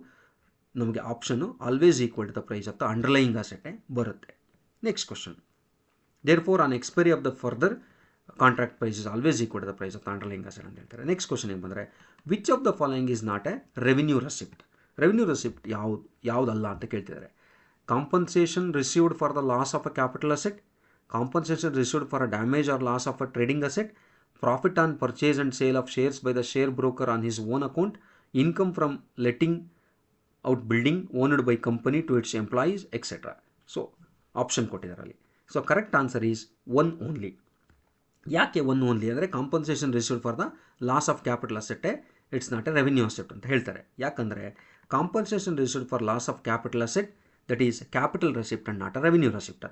ನಮಗೆ ಆಪ್ಷನ್ನು always equal to the price of the underlying asset ಬರುತ್ತೆ. Next question, therefore on expiry of the further contract price is always equal to the price of the underlying asset ಅಂತ ಹೇಳ್ತಾರೆ. ನೆಕ್ಸ್ಟ್ ಕ್ವಶನ್ ಏನು ಬಂದರೆ, which of the following is not a revenue receipt. Revenue receipt ಯಾವುದಲ್ಲ ಅಂತ ಕೇಳ್ತಿದ್ದಾರೆ. Compensation received for the loss of a capital asset, compensation received for a damage or loss of a trading asset, profit on purchase and sale of shares by the share broker on his own account, income from letting out building owned by company to its employees, etc. So option ಕೊಟ್ಟಿದ್ದಾರೆ ಅಲ್ಲಿ. So correct answer is 1 only. ಯಾಕೆ 1 ಓನ್ಲಿ ಅಂದರೆ compensation received for the loss of capital ಅಸೆಟ್ಟೇ it's not a revenue asset ಅಂತ ಹೇಳ್ತಾರೆ. ಯಾಕಂದರೆ compensation received for loss of capital asset that is capital receipt and not a revenue receipt.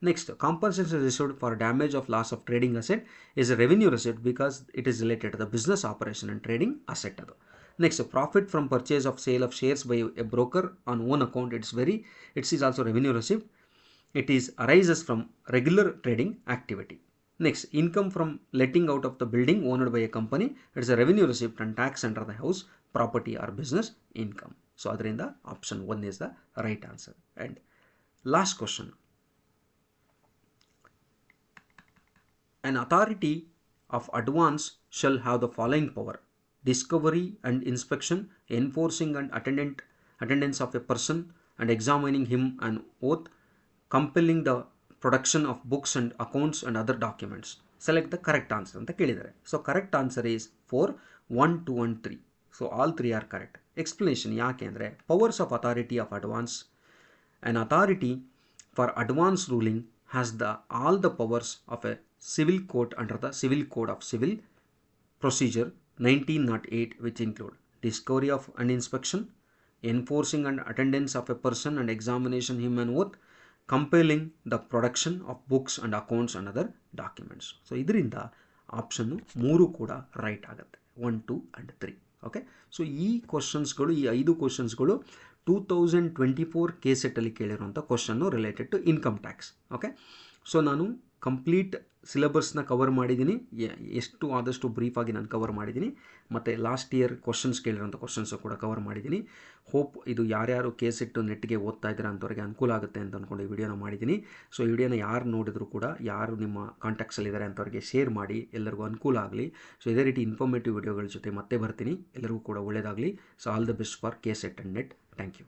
Next, compensation received for damage of loss of trading asset is a revenue receipt because it is related to the business operation and trading asset. Next, profit from purchase of sale of shares by a broker on own account, it is also revenue receipt. It is arises from regular trading activity. Next, income from letting out of the building owned by a company, it is a revenue receipt and tax under the house property or business income. So ಅದರಿಂದ option 1 is the right answer. And last question, an authority of advance shall have the following power: discovery and inspection, enforcing and attendance of a person and examining him an oath, compelling the production of books and accounts and other documents. Select the correct answer ಅಂತ ಕೇಳಿದ್ದಾರೆ. So correct answer is 4, 1, 2 and 3. So all 3 are correct. Explanation ಯಾಕೆ ಅಂದರೆ powers of authority of advance, an authority for advance ruling has all the powers of a civil court under the Civil Code of Civil Procedure 1908, which include discovery of and inspection, enforcing and attendance of a person and examination him an oath, compelling the production of books and accounts and other documents. So ಇದರಿಂದ ಆಪ್ಷನ್ನು 3 ಕೂಡ ರೈಟ್ ಆಗುತ್ತೆ, 1, 2 and 3. ಓಕೆ, ಸೊ ಈ ಕ್ವಶನ್ಸ್ಗಳು, ಈ 5 ಕ್ವಶನ್ಸ್ಗಳು 2024 KCET ಅಲ್ಲಿ ಕೇಳಿರುವಂಥ ಕ್ವಶನ್ನು related to income tax. Okay, so ನಾನು ಕಂಪ್ಲೀಟ್ ಸಿಲೆಬಸ್ನ ಕವರ್ ಮಾಡಿದ್ದೀನಿ, ಎಷ್ಟು ಆದಷ್ಟು ಬ್ರೀಫಾಗಿ ನಾನು ಕವರ್ ಮಾಡಿದ್ದೀನಿ. ಮತ್ತು ಲಾಸ್ಟ್ ಇಯರ್ ಕ್ವಶನ್ಸ್ ಕೇಳಿರೋಂಥ ಕ್ವಶನ್ಸು ಕೂಡ ಕವರ್ ಮಾಡಿದ್ದೀನಿ. ಹೋಪ್ ಇದು ಯಾರ್ಯಾರು KCET ನೆಟ್ಗೆ ಓದ್ತಾ ಇದ್ದಾರೆ ಅಂಥವ್ರಿಗೆ ಅನುಕೂಲ ಆಗುತ್ತೆ ಅಂತ ಅಂದ್ಕೊಂಡು ಈ ವಿಡಿಯೋನ ಮಾಡಿದ್ದೀನಿ. ಸೊ ಈ ವಿಡಿಯೋನ ಯಾರು ನೋಡಿದ್ರು ಕೂಡ, ಯಾರು ನಿಮ್ಮ ಕಾಂಟ್ಯಾಕ್ಟ್ಸಲ್ಲಿದ್ದಾರೆ ಅಂಥವ್ರಿಗೆ ಶೇರ್ ಮಾಡಿ, ಎಲ್ಲರಿಗೂ ಅನುಕೂಲ ಆಗಲಿ. ಸೊ ಇದೇ ರೀತಿ ಇನ್ಫಾರ್ಮೇಟಿವ್ ವಿಡಿಯೋಗಳ ಜೊತೆ ಮತ್ತೆ ಬರ್ತೀನಿ. ಎಲ್ಲರಿಗೂ ಕೂಡ ಒಳ್ಳೆಯದಾಗಲಿ. So all the best for KCET and NET. Thank you.